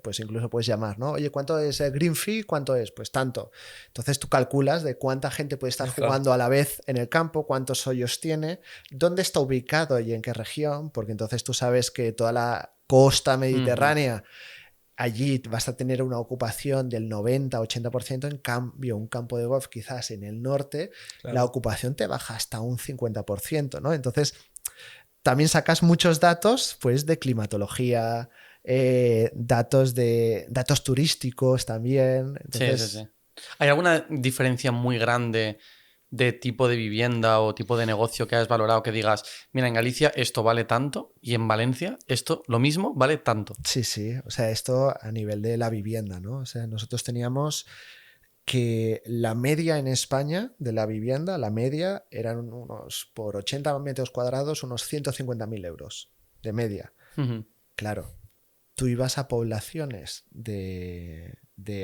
pues incluso puedes llamar, ¿no? Oye, ¿cuánto es el green fee? ¿Cuánto es? Pues tanto. Entonces tú calculas de cuánta gente puede estar jugando a la vez en el campo, cuántos hoyos tiene, dónde está ubicado y en qué región, porque entonces tú sabes que toda la costa mediterránea, allí vas a tener una ocupación del 90-80%, en cambio un campo de golf quizás en el norte, la ocupación te baja hasta un 50%, ¿no? Entonces... También sacas muchos datos pues, de climatología, datos turísticos también. Entonces... Sí. ¿Hay alguna diferencia muy grande de tipo de vivienda o tipo de negocio que hayas valorado que digas, mira, en Galicia esto vale tanto y en Valencia esto lo mismo vale tanto? Sí. O sea, esto a nivel de la vivienda, ¿no? O sea, nosotros teníamos que la media en España de la vivienda, la media eran unos, por 80 metros cuadrados, unos 150.000 euros de media. Claro, tú ibas a poblaciones de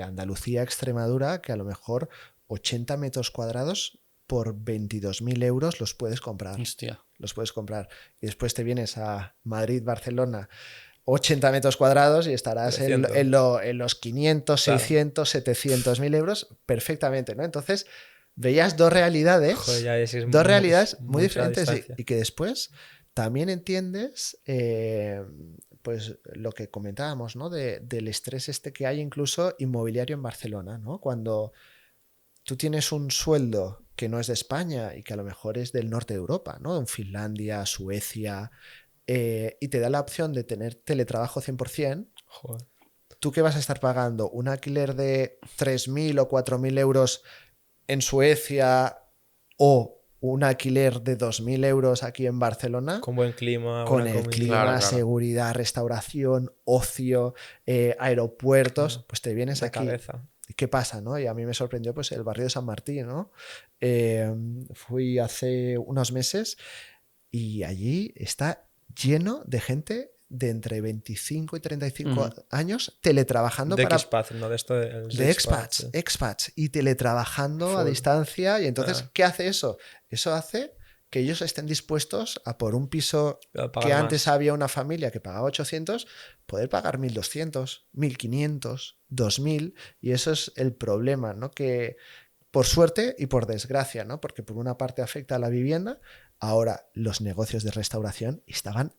Andalucía, Extremadura, que a lo mejor 80 metros cuadrados por 22.000 euros los puedes comprar. Hostia. Los puedes comprar. Y después te vienes a Madrid, Barcelona, 80 metros cuadrados y estarás en los 500, 600, 700.000 euros perfectamente, ¿no? Entonces, veías dos realidades, Joder, realidades muy diferentes distancia. y que después también entiendes pues lo que comentábamos, ¿no? Del estrés que hay incluso inmobiliario en Barcelona, ¿no? Cuando tú tienes un sueldo que no es de España y que a lo mejor es del norte de Europa, ¿no? En Finlandia, Suecia, y te da la opción de tener teletrabajo 100%, Joder. ¿tú qué vas a estar pagando? ¿Un alquiler de 3.000 o 4.000 euros en Suecia o un alquiler de 2.000 euros aquí en Barcelona? Con buen clima, Con buena el comida. clima, Claro. seguridad, restauración, ocio, aeropuertos, pues te vienes De aquí. cabeza. ¿Qué pasa, no? Y a mí me sorprendió pues el barrio de San Martín, ¿no? Fui hace unos meses y allí está lleno de gente de entre 25 y 35 años teletrabajando De para... expats, ¿no? De esto De expats y teletrabajando a distancia. Y entonces, ¿qué hace eso? Eso hace que ellos estén dispuestos a por un piso que antes había una familia que pagaba 800, poder pagar 1.200, 1.500, 2.000, y eso es el problema, ¿no? Que por suerte y por desgracia, ¿no? Porque por una parte afecta a la vivienda, ahora los negocios de restauración estaban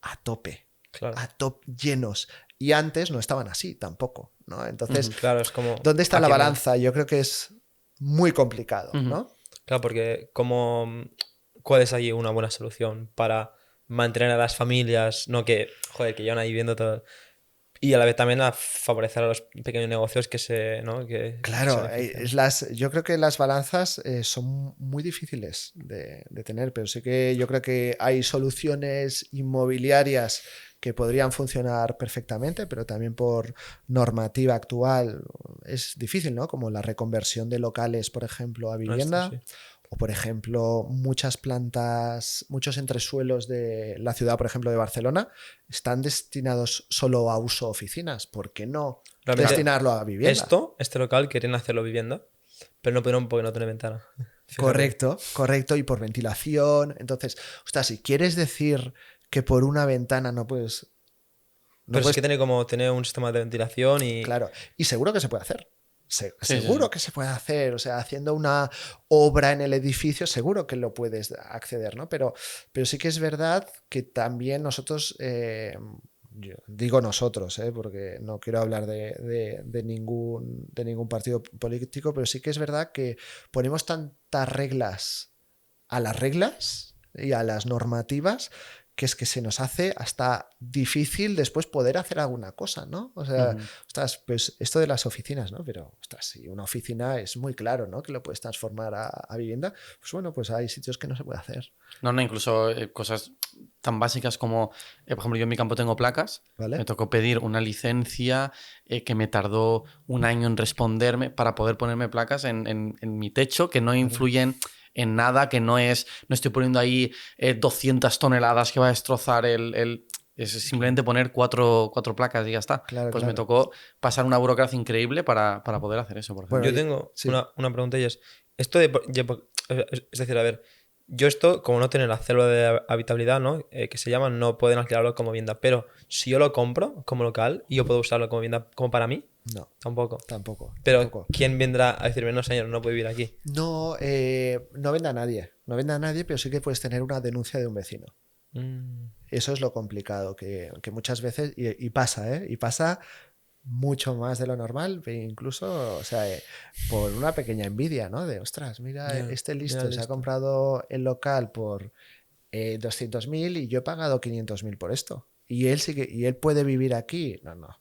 a tope, Claro. a top llenos, y antes no estaban así tampoco, ¿no? Entonces, claro, es como... ¿dónde está la balanza? Yo creo que es muy complicado, ¿no? Claro, porque ¿cuál es ahí una buena solución para mantener a las familias, no que, joder, que llevan ahí viviendo todo, y a la vez también a favorecer a los pequeños negocios que se, ¿no? Claro, yo creo que las balanzas son muy difíciles de tener, pero sí que yo creo que hay soluciones inmobiliarias que podrían funcionar perfectamente, pero también por normativa actual es difícil, ¿no? Como la reconversión de locales, por ejemplo, a vivienda. Sí. O, por ejemplo, muchas plantas, muchos entresuelos de la ciudad, por ejemplo, de Barcelona, están destinados solo a uso oficinas. ¿Por qué no destinarlo a vivienda? Este local querían hacerlo vivienda, pero no pudieron porque no tiene ventana. Correcto. Y por ventilación. Entonces, ostras, si quieres decir que por una ventana no puedes... Pero es que tiene como tener un sistema de ventilación y... Claro, y seguro que se puede hacer. Seguro que se puede hacer, o sea, haciendo una obra en el edificio, seguro que lo puedes acceder, ¿no? Pero sí que es verdad que también nosotros, yo digo nosotros, porque no quiero hablar de ningún partido político, pero sí que es verdad que ponemos tantas reglas a las reglas y a las normativas que es que se nos hace hasta difícil después poder hacer alguna cosa, ¿no? O sea, ostras, pues esto de las oficinas, ¿no? Pero, ostras, si una oficina es muy claro, ¿no? Que lo puedes transformar a vivienda, pues bueno, pues hay sitios que no se puede hacer. No, incluso cosas tan básicas como, por ejemplo, yo en mi campo tengo placas, ¿Vale? Me tocó pedir una licencia que me tardó un año en responderme para poder ponerme placas en mi techo que no influyen en nada, que no estoy poniendo ahí 200 toneladas que va a destrozar es simplemente poner cuatro placas y ya está. Claro. Me tocó pasar una burocracia increíble para poder hacer eso, por ejemplo. Yo tengo una pregunta y es, esto es decir, a ver, yo esto, como no tiene la célula de habitabilidad, ¿no? Que se llama, no pueden alquilarlo como vivienda, pero si yo lo compro como local y yo puedo usarlo como vivienda, como para mí, no. Tampoco. Pero tampoco. ¿Quién vendrá a decirme, no señor, no puede vivir aquí? No, no venda a nadie. No venda a nadie, pero sí que puedes tener una denuncia de un vecino. Eso es lo complicado, que muchas veces, y pasa, y pasa mucho más de lo normal, incluso, o sea, por una pequeña envidia, ¿no? De, ostras, mira, este listo se ha comprado el local por 200.000 y yo he pagado 500.000 por esto. Y él puede vivir aquí. No.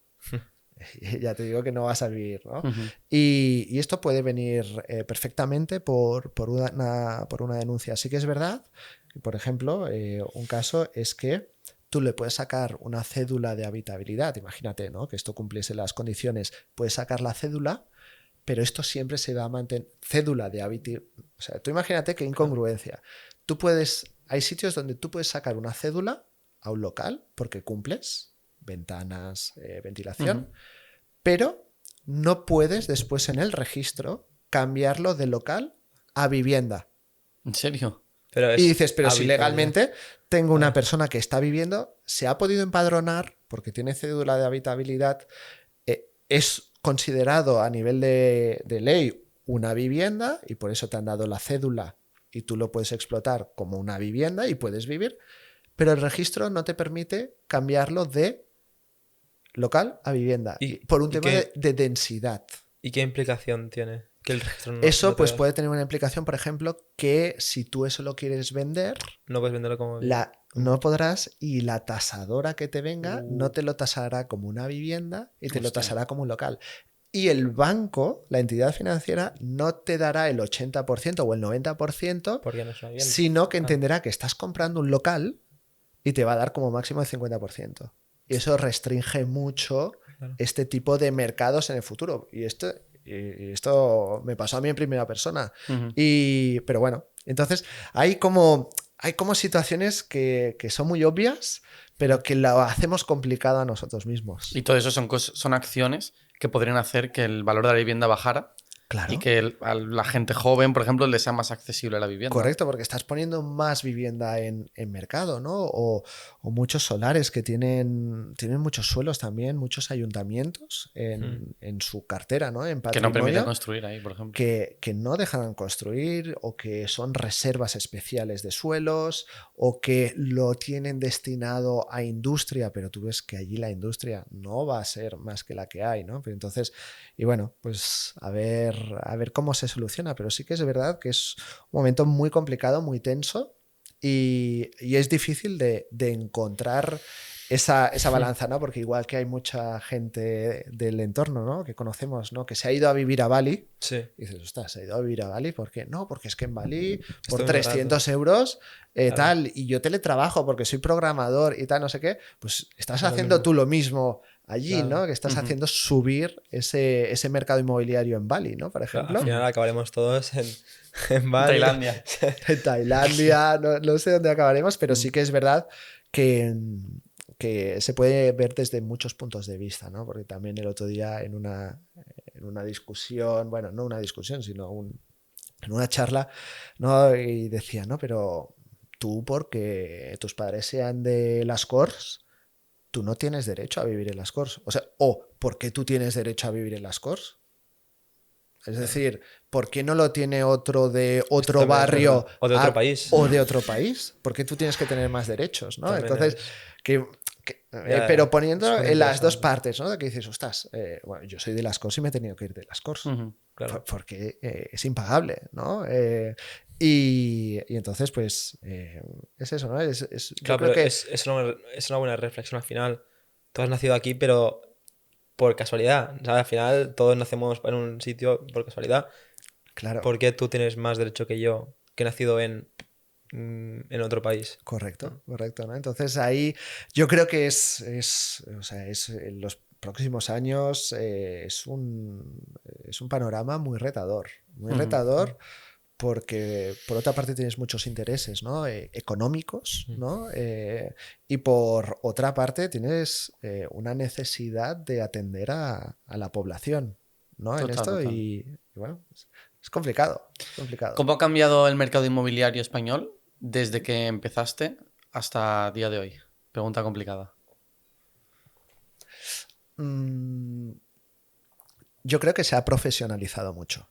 Ya te digo que no vas a vivir, ¿no? Y esto puede venir perfectamente por una denuncia. Sí que es verdad que, por ejemplo, un caso es que tú le puedes sacar una cédula de habitabilidad. Imagínate, ¿no? Que esto cumpliese las condiciones. Puedes sacar la cédula, pero esto siempre se va a mantener. Cédula de habitabilidad. O sea, tú imagínate qué incongruencia. Hay sitios donde tú puedes sacar una cédula a un local porque cumples ventanas, ventilación, pero no puedes después en el registro cambiarlo de local a vivienda. ¿En serio? Pero Y dices, pero si habitabilidad. legalmente tengo una persona que está viviendo, se ha podido empadronar porque tiene cédula de habitabilidad, es considerado a nivel de ley una vivienda y por eso te han dado la cédula y tú lo puedes explotar como una vivienda y puedes vivir, pero el registro no te permite cambiarlo de local a vivienda por un tema de densidad. ¿Y qué implicación tiene? Que el registro no Eso no te pues da- puede tener una implicación, por ejemplo, que si tú eso lo quieres vender, no puedes venderlo como... no podrás y la tasadora que te venga no te lo tasará como una vivienda y te lo Hostia. tasará como un local. Y el banco, la entidad financiera, no te dará el 80% o el 90%, Porque no es una vivienda. sino que entenderá que estás comprando un local y te va a dar como máximo el 50%. Y eso restringe mucho Claro. este tipo de mercados en el futuro. Y esto me pasó a mí en primera persona. Ujú. Pero bueno, entonces hay como situaciones que son muy obvias, pero que lo hacemos complicado a nosotros mismos. Y todo eso son acciones que podrían hacer que el valor de la vivienda bajara Claro. y que a la gente joven, por ejemplo, le sea más accesible la vivienda. Correcto, porque estás poniendo más vivienda en mercado, ¿no? O muchos solares que tienen muchos suelos también, muchos ayuntamientos en su cartera, ¿no? En Que no patrimonio. permiten construir ahí, por ejemplo. Que no dejan construir o que son reservas especiales de suelos o que lo tienen destinado a industria, pero tú ves que allí la industria no va a ser más que la que hay, ¿no? Pero entonces, y bueno, pues a ver cómo se soluciona, pero sí que es verdad que es un momento muy complicado, muy tenso y es difícil de encontrar esa balanza, ¿no? Porque igual que hay mucha gente del entorno, ¿no? Que conocemos, ¿no? Que se ha ido a vivir a Bali. Sí. Y dices, ostras, ¿se ha ido a vivir a Bali? ¿Por qué? No, porque es que en Bali, por Estoy muy 300 barato. euros, Claro. tal, y yo teletrabajo porque soy programador y tal, no sé qué, pues estás Es lo haciendo mismo. tú lo mismo allí, Claro. ¿no? Que estás Ujú. haciendo subir ese mercado inmobiliario en Bali, ¿no? Por Claro, ejemplo. al final acabaremos todos en Bali. Tailandia. En Tailandia, no sé dónde acabaremos, pero sí que es verdad que se puede ver desde muchos puntos de vista, ¿no? Porque también el otro día en una discusión, bueno, no una discusión, sino en una charla, ¿no? Y decía, ¿no? Pero tú, porque tus padres sean de las Corts, tú no tienes derecho a vivir en las Corts. O sea, ¿por qué tú tienes derecho a vivir en las Corts? Es decir, ¿por qué no lo tiene otro de otro también es barrio verdad. O de otro país. o de otro país? ¿Por qué tú tienes que tener más derechos? ¿no? También Entonces, pero poniendo súper en las dos interesante. partes, ¿no? De que dices, ostras, bueno, yo soy de las Corts y me he tenido que ir de las Corts. Ujú. Claro. Porque es impagable, ¿no? Y entonces, pues, es eso, ¿no? Yo Claro, creo pero que es una buena reflexión al final. Tú has nacido aquí, pero por casualidad. O sea, al final todos nacemos en un sitio por casualidad. claro, ¿Por qué tú tienes más derecho que yo, que he nacido en otro país? correcto, ¿no? Entonces ahí yo creo que o sea, en los próximos años es un panorama muy retador, porque por otra parte tienes muchos intereses, ¿no? Económicos, ¿no? Y por otra parte tienes una necesidad de atender a la población, ¿no? En Total, esto total. y bueno, es complicado, es complicado. ¿Cómo ha cambiado el mercado inmobiliario español desde que empezaste hasta día de hoy? Pregunta complicada. Yo creo que se ha profesionalizado mucho.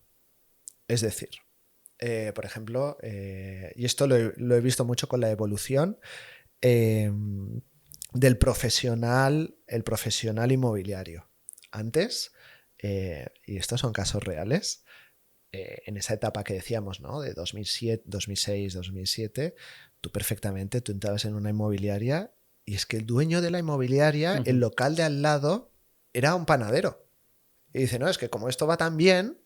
Es decir, por ejemplo, y esto lo he visto mucho con la evolución del profesional, el profesional inmobiliario. Antes, y estos son casos reales, en esa etapa que decíamos, ¿no? De 2007, 2006, 2007, tú entrabas en una inmobiliaria y es que el dueño de la inmobiliaria, el local de al lado, era un panadero. Y dice, no, es que como esto va tan bien,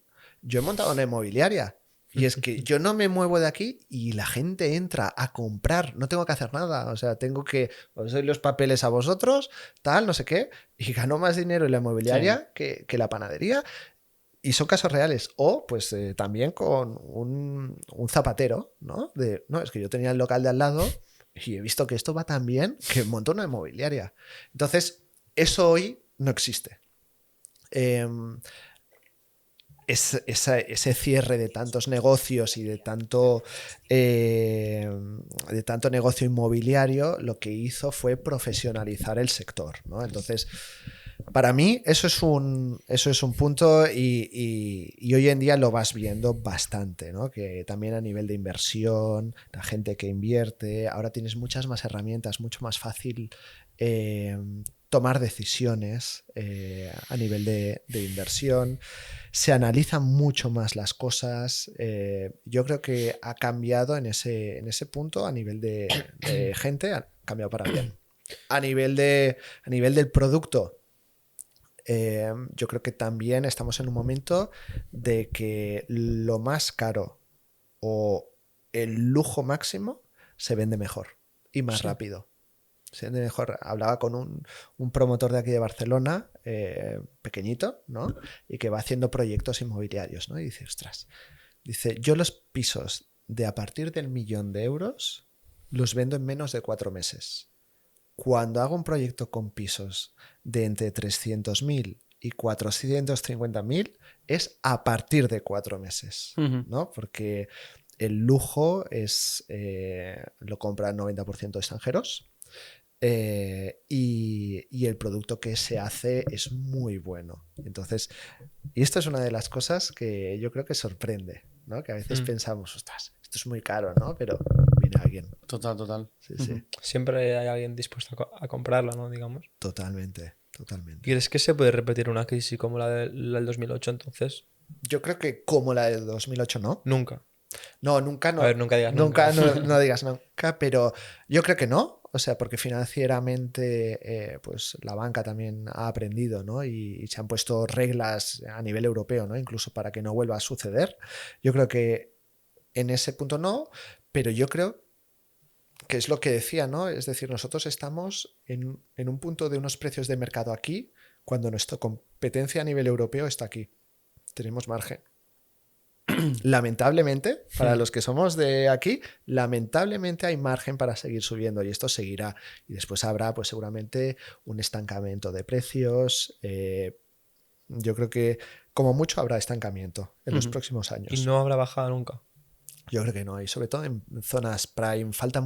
yo he montado una inmobiliaria. Y es que yo no me muevo de aquí y la gente entra a comprar, no tengo que hacer nada, o sea, tengo que os doy los papeles a vosotros, tal, no sé qué, y ganó más dinero en la inmobiliaria que la panadería. Y son casos reales. O pues también con un zapatero, ¿no? No, es que yo tenía el local de al lado y he visto que esto va tan bien que montó una inmobiliaria. Entonces, eso hoy no existe. ese cierre de tantos negocios y de tanto negocio inmobiliario, lo que hizo fue profesionalizar el sector, ¿no? Entonces, para mí eso es un punto y hoy en día lo vas viendo bastante, ¿no? Que también a nivel de inversión, la gente que invierte, ahora tienes muchas más herramientas, mucho más fácil tomar decisiones a nivel de inversión. Se analizan mucho más las cosas. Yo creo que ha cambiado en ese punto a nivel de gente, ha cambiado para bien. A nivel del producto, yo creo que también estamos en un momento de que lo más caro o el lujo máximo se vende mejor y más rápido. Se vende mejor. Hablaba con un promotor de aquí de Barcelona, pequeñito, ¿no? Y que va haciendo proyectos inmobiliarios, ¿no? Y dice, ostras, dice, yo los pisos de a partir del 1.000.000 de euros los vendo en menos de 4 meses. Cuando hago un proyecto con pisos de entre 300.000 y 450.000 es a partir de 4 meses, ¿no? Porque el lujo lo compran 90% extranjeros y el producto que se hace es muy bueno. Entonces, y esto es una de las cosas que yo creo que sorprende, ¿no? Que a veces pensamos, ostras, esto es muy caro, ¿no? Pero viene alguien. Total. Sí, sí. Siempre hay alguien dispuesto a comprarla, ¿no? Digamos. Totalmente. ¿Crees que se puede repetir una crisis como la del 2008 entonces? Yo creo que como la del 2008, ¿no? Nunca. No, nunca no. A ver, nunca digas nunca. No digas nunca, pero yo creo que no. O sea, porque financieramente pues la banca también ha aprendido, ¿no? Y se han puesto reglas a nivel europeo, ¿no? Incluso para que no vuelva a suceder. Yo creo que en ese punto no, pero yo creo que es lo que decía, ¿no? Es decir, nosotros estamos en un punto de unos precios de mercado aquí cuando nuestra competencia a nivel europeo está aquí. Tenemos margen. Lamentablemente, para los que somos de aquí, lamentablemente hay margen para seguir subiendo y esto seguirá. Y después habrá, pues seguramente, un estancamiento de precios. Yo creo que como mucho habrá estancamiento en los próximos años. ¿Y no habrá bajada nunca? Yo creo que no, y sobre todo en zonas prime falta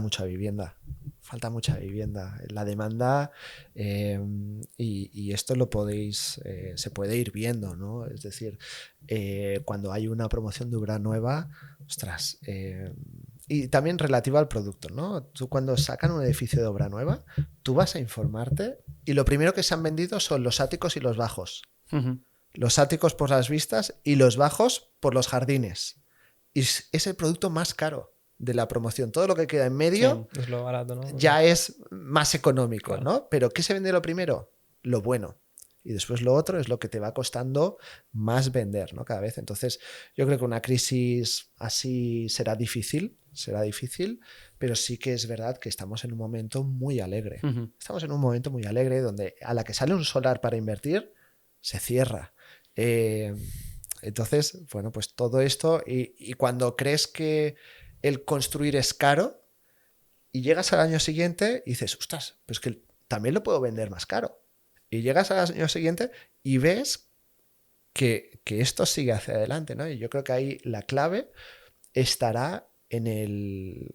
mucha vivienda. Falta mucha vivienda. La demanda, y esto lo podéis, se puede ir viendo, ¿no? Es decir, cuando hay una promoción de obra nueva, ostras, y también relativa al producto, ¿no? Tú cuando sacan un edificio de obra nueva, tú vas a informarte y lo primero que se han vendido son los áticos y los bajos. Los áticos por las vistas y los bajos por los jardines. Y es el producto más caro de la promoción. Todo lo que queda en medio es lo barato, ¿no? Ya es más económico, claro. ¿no? Pero ¿qué se vende lo primero? Lo bueno. Y después lo otro es lo que te va costando más vender, ¿no? Cada vez. Entonces, yo creo que una crisis así será difícil, pero sí que es verdad que estamos en un momento muy alegre. Estamos en un momento muy alegre donde a la que sale un solar para invertir, se cierra. Entonces, bueno, pues todo esto y cuando crees que el construir es caro y llegas al año siguiente y dices, ostras, pues que también lo puedo vender más caro. Y llegas al año siguiente y ves que esto sigue hacia adelante, ¿no? Y yo creo que ahí la clave estará en el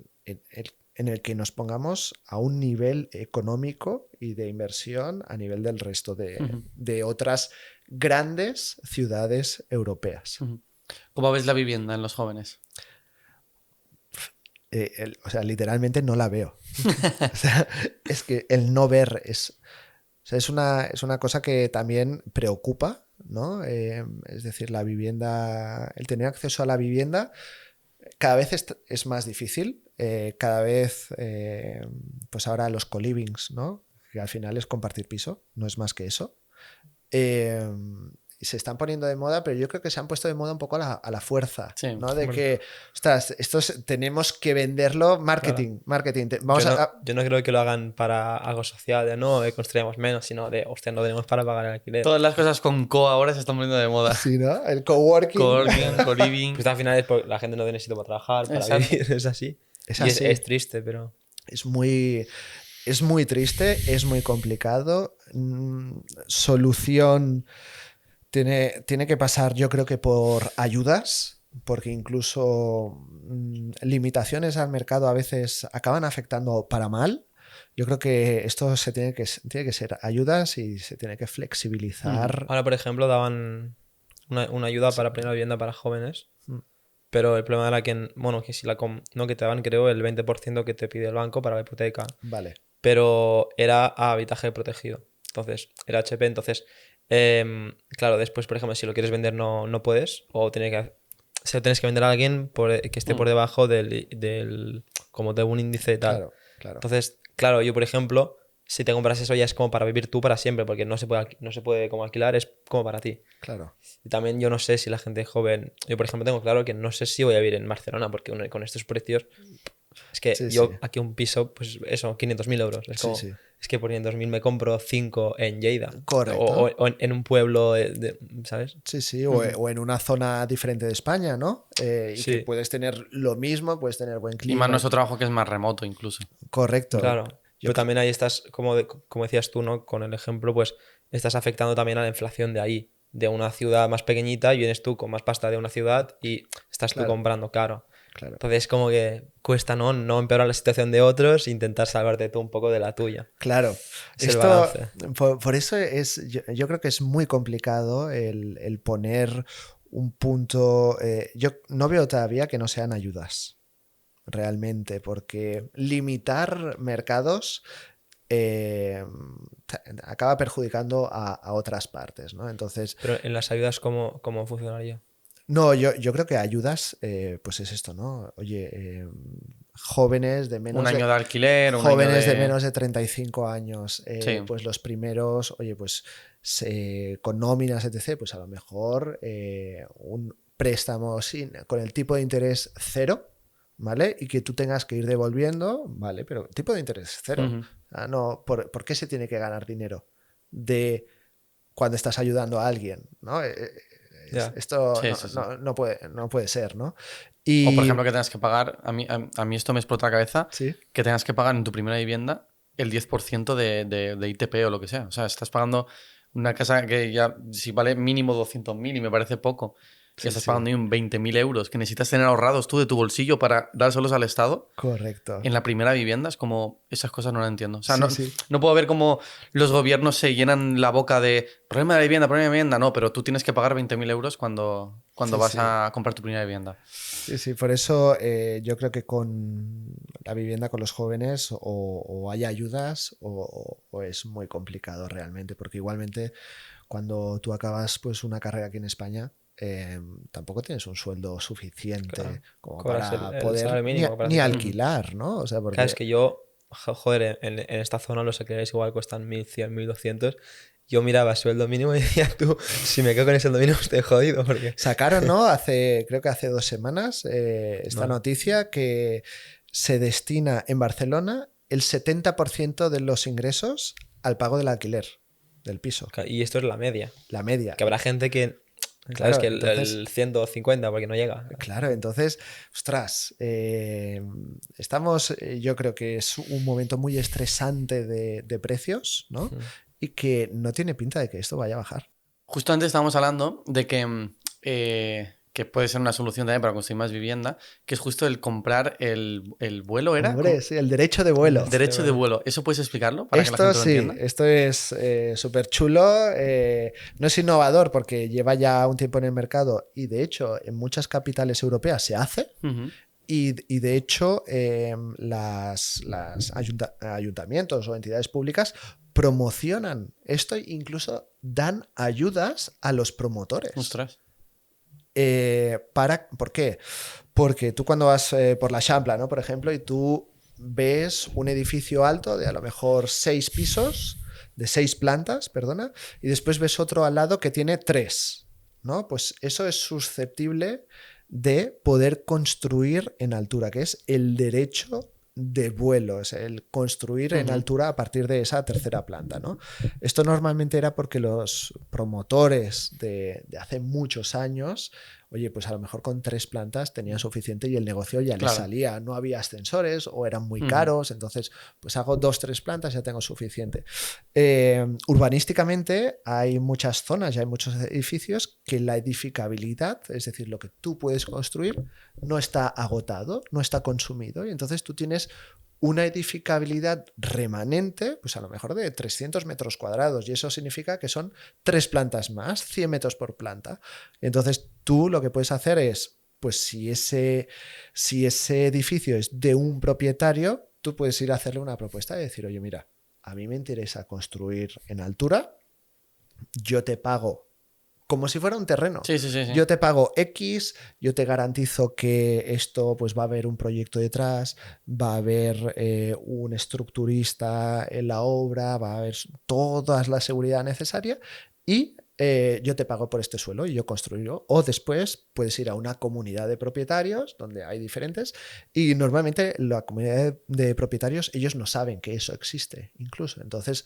que nos pongamos a un nivel económico y de inversión a nivel del resto de otras grandes ciudades europeas. ¿Cómo ves la vivienda en los jóvenes? O sea, literalmente no la veo. O sea, es que el no ver es una cosa que también preocupa, ¿no? Es decir, la vivienda, el tener acceso a la vivienda cada vez es más difícil. Cada vez, pues ahora los co-livings, ¿no? Que al final es compartir piso, no es más que eso. Se están poniendo de moda, pero yo creo que se han puesto de moda un poco a la fuerza, sí, ¿no? De que, ostras, tenemos que venderlo, marketing. Yo no creo que lo hagan para algo social, de no construyamos menos, sino de, hostia, no tenemos para pagar el alquiler. Todas las cosas con co ahora se están poniendo de moda. Sí, ¿no? El coworking. Co-living. Pues al final es porque la gente no tiene sitio para trabajar, para vivir, es así. Es así. Es triste, pero... Es muy triste, es muy complicado. Solución... Tiene que pasar, yo creo que por ayudas, porque incluso limitaciones al mercado a veces acaban afectando para mal. Yo creo que esto tiene que ser ayudas y se tiene que flexibilizar. Ahora, por ejemplo, daban una ayuda para primera vivienda para jóvenes, pero el problema era que, bueno, que si no, que te daban, creo, el 20% que te pide el banco para la hipoteca. Vale. Pero era a habitaje protegido. Entonces, era HP. Entonces, claro, después, por ejemplo, si lo quieres vender no puedes, o se lo tienes que vender a alguien que esté por debajo como de un índice y tal. Claro, claro. Entonces, claro, yo, por ejemplo, si te compras eso ya es como para vivir tú para siempre, porque no se puede como alquilar, es como para ti. Claro. Y también yo no sé si la gente joven... Yo, por ejemplo, tengo claro que no sé si voy a vivir en Barcelona, porque con estos precios... Es que yo aquí un piso, pues eso, 500.000 euros. Es que por 500.000 me compro 5 en Lleida. Correcto. O en un pueblo, ¿sabes? Sí, o en una zona diferente de España, ¿no? Y que puedes tener lo mismo, puedes tener buen clima. Y más nuestro trabajo que es más remoto incluso. Correcto. Claro. Pero también ahí estás, como decías tú, ¿no? Con el ejemplo, pues estás afectando también a la inflación de ahí. De una ciudad más pequeñita y vienes tú con más pasta de una ciudad y estás tú comprando caro. Claro. Entonces como que cuesta no empeorar la situación de otros e intentar salvarte tú un poco de la tuya. Claro. Esto, por eso yo creo que es muy complicado el poner un punto. Yo no veo todavía que no sean ayudas realmente, porque limitar mercados acaba perjudicando a otras partes, ¿no? Entonces, pero en las ayudas, ¿cómo funcionaría? No, yo creo que ayudas, pues es esto, ¿no? Oye, jóvenes de menos un año de alquiler, jóvenes de menos de 35 años, sí. pues los primeros, oye, pues con nóminas, etc., pues a lo mejor un préstamo con el tipo de interés cero, ¿vale? Y que tú tengas que ir devolviendo, ¿vale? Pero tipo de interés cero. No, ¿por qué se tiene que ganar dinero de cuando estás ayudando a alguien, ¿no? Esto no puede ser, ¿no? O por ejemplo que tengas que pagar, a mí esto me explota la cabeza, que tengas que pagar en tu primera vivienda el 10% de ITP o lo que sea. O sea, estás pagando una casa que ya si vale mínimo 200.000 y me parece poco, que estás pagando ahí un 20.000 euros, que necesitas tener ahorrados tú de tu bolsillo para dárselos al Estado. Correcto. En la primera vivienda es como, esas cosas no las entiendo. O sea, no puedo ver cómo los gobiernos se llenan la boca de problema de vivienda, no, pero tú tienes que pagar 20.000 euros cuando vas a comprar tu primera vivienda. Sí, por eso yo creo que con la vivienda con los jóvenes o hay ayudas o es muy complicado realmente, porque igualmente cuando tú acabas pues una carrera aquí en España, tampoco tienes un sueldo suficiente como para poder mínimo, ni alquilar, ¿no? O sea, porque... Claro, es que yo, joder, en esta zona los alquileres igual cuestan 1.100, 1.200. Yo miraba sueldo mínimo y decía, tú, si me quedo con el sueldo mínimo estoy jodido. Porque... Sacaron, ¿no? Creo que hace 2 semanas esta noticia que se destina en Barcelona el 70% de los ingresos al pago del alquiler del piso. Y esto es la media. La media. Que habrá gente que... Claro, es que el 150 porque no llega. Claro, entonces, ostras, estamos, yo creo que es un momento muy estresante de precios, ¿no? Y que no tiene pinta de que esto vaya a bajar. Justo antes estábamos hablando de que puede ser una solución también para construir más vivienda, que es justo el comprar el vuelo, ¿era? Hombre, sí, el derecho de vuelo. Derecho de vuelo. ¿Eso puedes explicarlo? Para esto que la gente lo entienda. Esto es súper chulo. No es innovador porque lleva ya un tiempo en el mercado y de hecho en muchas capitales europeas se hace. Y de hecho las ayuntamientos o entidades públicas promocionan esto e incluso dan ayudas a los promotores. Ostras. ¿Por qué? Porque tú cuando vas por la Champla, ¿no? Por ejemplo, y tú ves un edificio alto de a lo mejor 6 pisos, de 6 plantas, perdona, y después ves otro al lado que tiene 3, ¿no? Pues eso es susceptible de poder construir en altura, que es el derecho de vuelo, es el construir en altura a partir de esa tercera planta, ¿no? Esto normalmente era porque los promotores de hace muchos años, oye, pues a lo mejor con 3 plantas tenían suficiente y el negocio ya le salía. No había ascensores o eran muy caros, entonces pues hago 2, 3 plantas, ya tengo suficiente. Urbanísticamente hay muchas zonas y hay muchos edificios que la edificabilidad, es decir, lo que tú puedes construir, no está agotado, no está consumido, y entonces tú tienes una edificabilidad remanente, pues a lo mejor de 300 metros cuadrados, y eso significa que son 3 plantas más, 100 metros por planta. Entonces tú lo que puedes hacer es, pues si ese edificio es de un propietario, tú puedes ir a hacerle una propuesta y decir, oye, mira, a mí me interesa construir en altura, yo te pago como si fuera un terreno. Sí. Yo te pago X, yo te garantizo que esto pues va a haber un proyecto detrás, va a haber un estructurista en la obra, va a haber toda la seguridad necesaria y yo te pago por este suelo y yo construyo. O después puedes ir a una comunidad de propietarios donde hay diferentes y normalmente la comunidad de propietarios ellos no saben que eso existe incluso. Entonces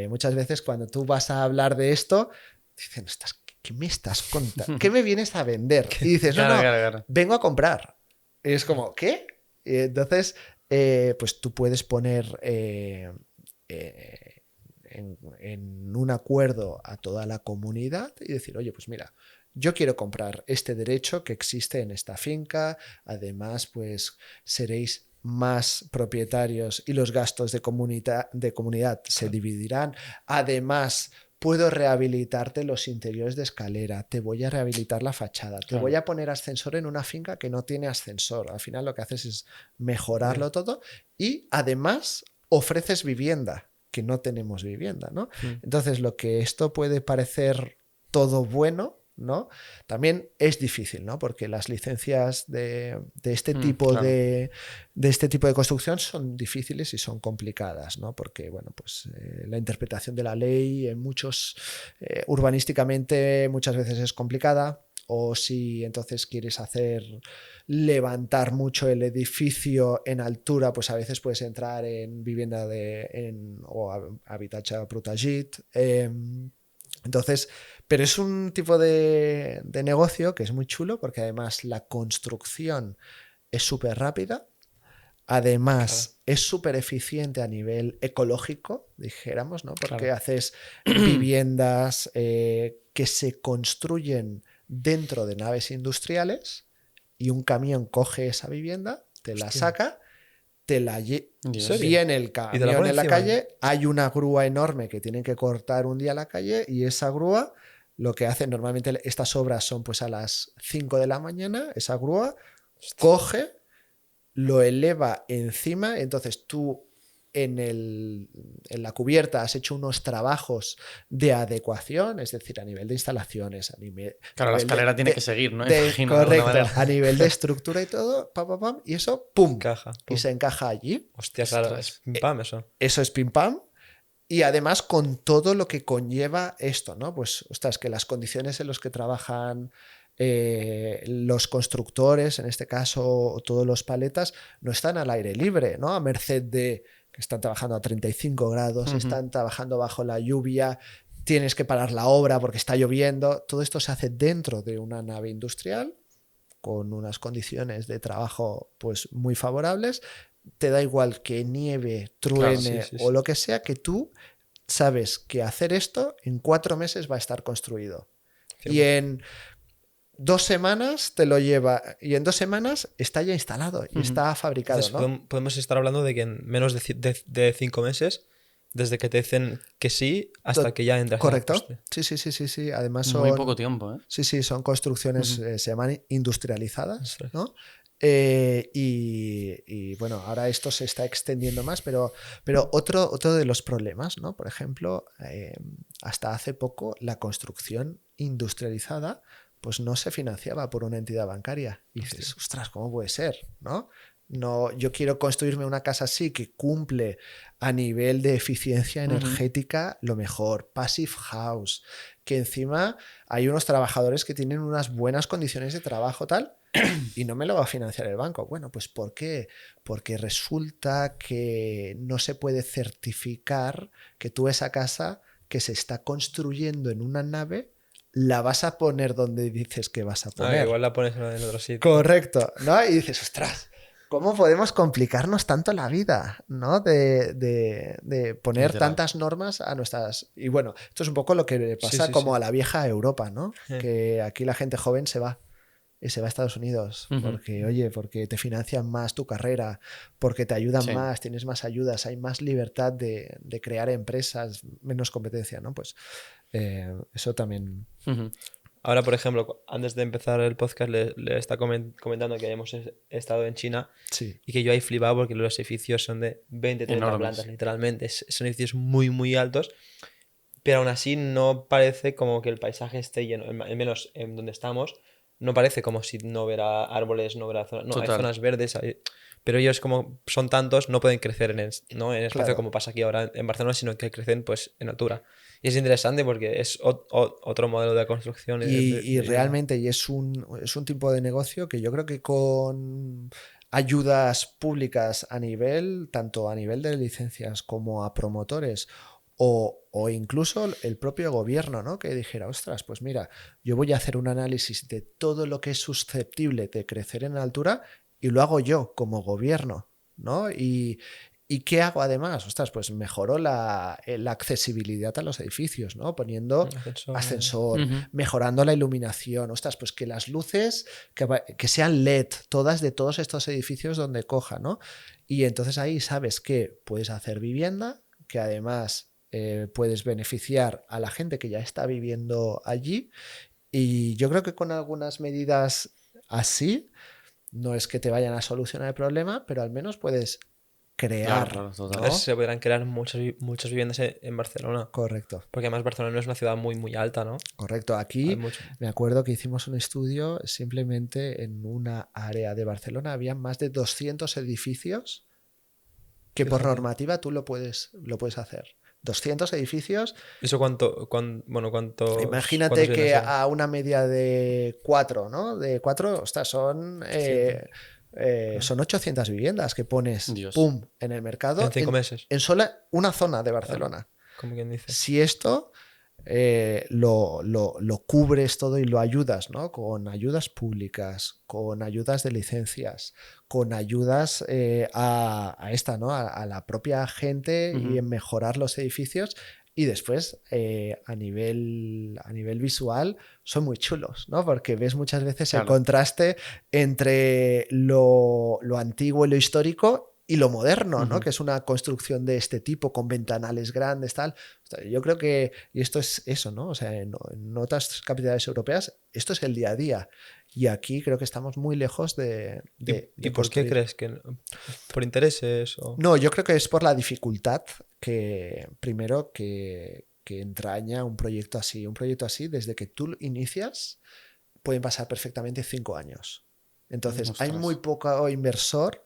muchas veces cuando tú vas a hablar de esto dicen, ¿qué me estás contando? ¿Qué me vienes a vender? Y dices, claro. Vengo a comprar. Y es como, ¿qué? Y entonces, pues tú puedes poner en un acuerdo a toda la comunidad y decir, oye, pues mira, yo quiero comprar este derecho que existe en esta finca, además, pues seréis más propietarios y los gastos de comunidad se dividirán. Además, puedo rehabilitarte los interiores de escalera, te voy a rehabilitar la fachada, te voy a poner ascensor en una finca que no tiene ascensor. Al final lo que haces es mejorarlo todo y además ofreces vivienda, que no tenemos vivienda, ¿no? Entonces lo que esto puede parecer todo bueno, ¿no? También es difícil, ¿no? Porque las licencias de este tipo de este tipo de construcción son difíciles y son complicadas, ¿no? Porque, bueno, pues la interpretación de la ley en muchos urbanísticamente muchas veces es complicada, o si entonces quieres levantar mucho el edificio en altura, pues a veces puedes entrar en vivienda o habitatge protegit. Entonces, pero es un tipo de negocio que es muy chulo porque además la construcción es súper rápida, además es súper eficiente a nivel ecológico, dijéramos, ¿no? Porque haces viviendas que se construyen dentro de naves industriales y un camión coge esa vivienda, te la saca, te la viene el camión en la calle, hay una grúa enorme que tienen que cortar un día la calle y esa grúa lo que hace, normalmente estas obras son pues a las 5 de la mañana, esa grúa coge, lo eleva encima, entonces tú en la cubierta has hecho unos trabajos de adecuación, es decir, a nivel de instalaciones, a nivel... Claro, la escalera tiene que seguir, ¿no? Correcto, a nivel de estructura y todo, pam, y eso, ¡pum! Encaja, y se encaja allí. Hostia, claro, es pim pam eso. Eso es pim pam. Y además con todo lo que conlleva esto, ¿no? Pues, ostras, que las condiciones en las que trabajan los constructores, en este caso, o todos los paletas, no están al aire libre, ¿no? A merced de que están trabajando a 35 grados, están trabajando bajo la lluvia, tienes que parar la obra porque está lloviendo. Todo esto se hace dentro de una nave industrial con unas condiciones de trabajo pues muy favorables. Te da igual que nieve, truene o lo que sea, que tú sabes que hacer esto en 4 meses va a estar construido. Y en 2 semanas te lo lleva, y en 2 semanas está ya instalado y está fabricado. Entonces, ¿no? Podemos estar hablando de que en menos de 5 meses, desde que te dicen que sí hasta que ya entras. Correcto. Sí. Además son... Muy poco tiempo, ¿eh? Sí, son construcciones, se llaman industrializadas, ¿no? Y bueno, ahora esto se está extendiendo más, pero otro de los problemas, ¿no? Por ejemplo, hasta hace poco la construcción industrializada pues no se financiaba por una entidad bancaria. Y dices, ostras, ¿cómo puede ser? ¿No? Yo quiero construirme una casa así que cumple a nivel de eficiencia energética lo mejor, passive house, que encima hay unos trabajadores que tienen unas buenas condiciones de trabajo tal, y no me lo va a financiar el banco. Bueno, pues ¿por qué? Porque resulta que no se puede certificar que tú esa casa que se está construyendo en una nave la vas a poner donde dices que vas a poner. Igual la pones en otro sitio. Correcto, ¿no? Y dices, ostras, ¿cómo podemos complicarnos tanto la vida, ¿no? De poner Literal. tantas normas a nuestras... Y bueno, esto es un poco lo que le pasa Sí, como sí. a la vieja Europa, ¿no? Sí. Que aquí la gente joven se va. Y se va a Estados Unidos. Ujú. Porque, oye, porque te financian más tu carrera, porque te ayudan Sí. más, tienes más ayudas, hay más libertad de crear empresas, menos competencia, ¿no? Pues eso también... Ujú. Ahora, por ejemplo, antes de empezar el podcast, le está comentando que hemos estado en China Sí. y que yo ahí flipaba porque los edificios son de 20, 30 Enormes. plantas, literalmente. Son edificios muy, muy altos, pero aún así no parece como que el paisaje esté lleno, al menos en donde estamos, no parece como si no hubiera árboles, no hubiera zonas, no, hay Total. zonas verdes, pero ellos como son tantos no pueden crecer ¿no? en espacio Claro. como pasa aquí ahora en Barcelona, sino que crecen pues en altura. Y es interesante porque es otro modelo de construcción. Y realmente y es un tipo de negocio que yo creo que con ayudas públicas tanto a nivel de licencias como a promotores o incluso el propio gobierno, ¿no? Que dijera, ostras, pues mira, yo voy a hacer un análisis de todo lo que es susceptible de crecer en altura y lo hago yo como gobierno, ¿no? ¿Y qué hago además? Ostras, pues mejoro la accesibilidad a los edificios, ¿no? Poniendo ascensor, Ujú. mejorando la iluminación. Ostras, pues que las luces que sean LED, todas de todos estos edificios donde coja, ¿no? Y entonces ahí sabes que puedes hacer vivienda, que además puedes beneficiar a la gente que ya está viviendo allí. Y yo creo que con algunas medidas así, no es que te vayan a solucionar el problema, pero al menos puedes crear. Claro, ¿no? total. Se podrán crear muchas viviendas en Barcelona. Correcto, Porque además Barcelona no es una ciudad muy, muy alta, ¿no? correcto. Hay Aquí mucho. me acuerdo que hicimos un estudio simplemente en una área de Barcelona. Había más de 200 edificios que por Fíjate. normativa tú lo puedes hacer. 200 edificios. ¿Eso cuánto? Imagínate ¿cuántos que viviendas eran? a una media de 4, ¿no? De 4, ostras, son 800 viviendas que pones, Dios. pum, en el mercado En 5 meses, en sola una zona de Barcelona. como quien dice. Si esto lo cubres todo y lo ayudas, ¿no? Con ayudas públicas, con ayudas de licencias, con ayudas a esta, ¿no? A la propia gente y Ujú. en mejorar los edificios. Y después, a nivel visual, son muy chulos, ¿no? Porque ves muchas veces el Claro. contraste entre lo antiguo y lo histórico y lo moderno, ¿no? Ujú. Que es una construcción de este tipo, con ventanales grandes, tal. O sea, yo creo que, y esto es eso, ¿no? O sea, en otras capitales europeas, esto es el día a día. Y aquí creo que estamos muy lejos de ¿Y por qué construir. crees que por intereses o No, yo creo que es por la dificultad que, primero, que entraña un proyecto así. Un proyecto así, desde que tú inicias, pueden pasar perfectamente 5 años. Entonces, hay Ostras. muy poco inversor.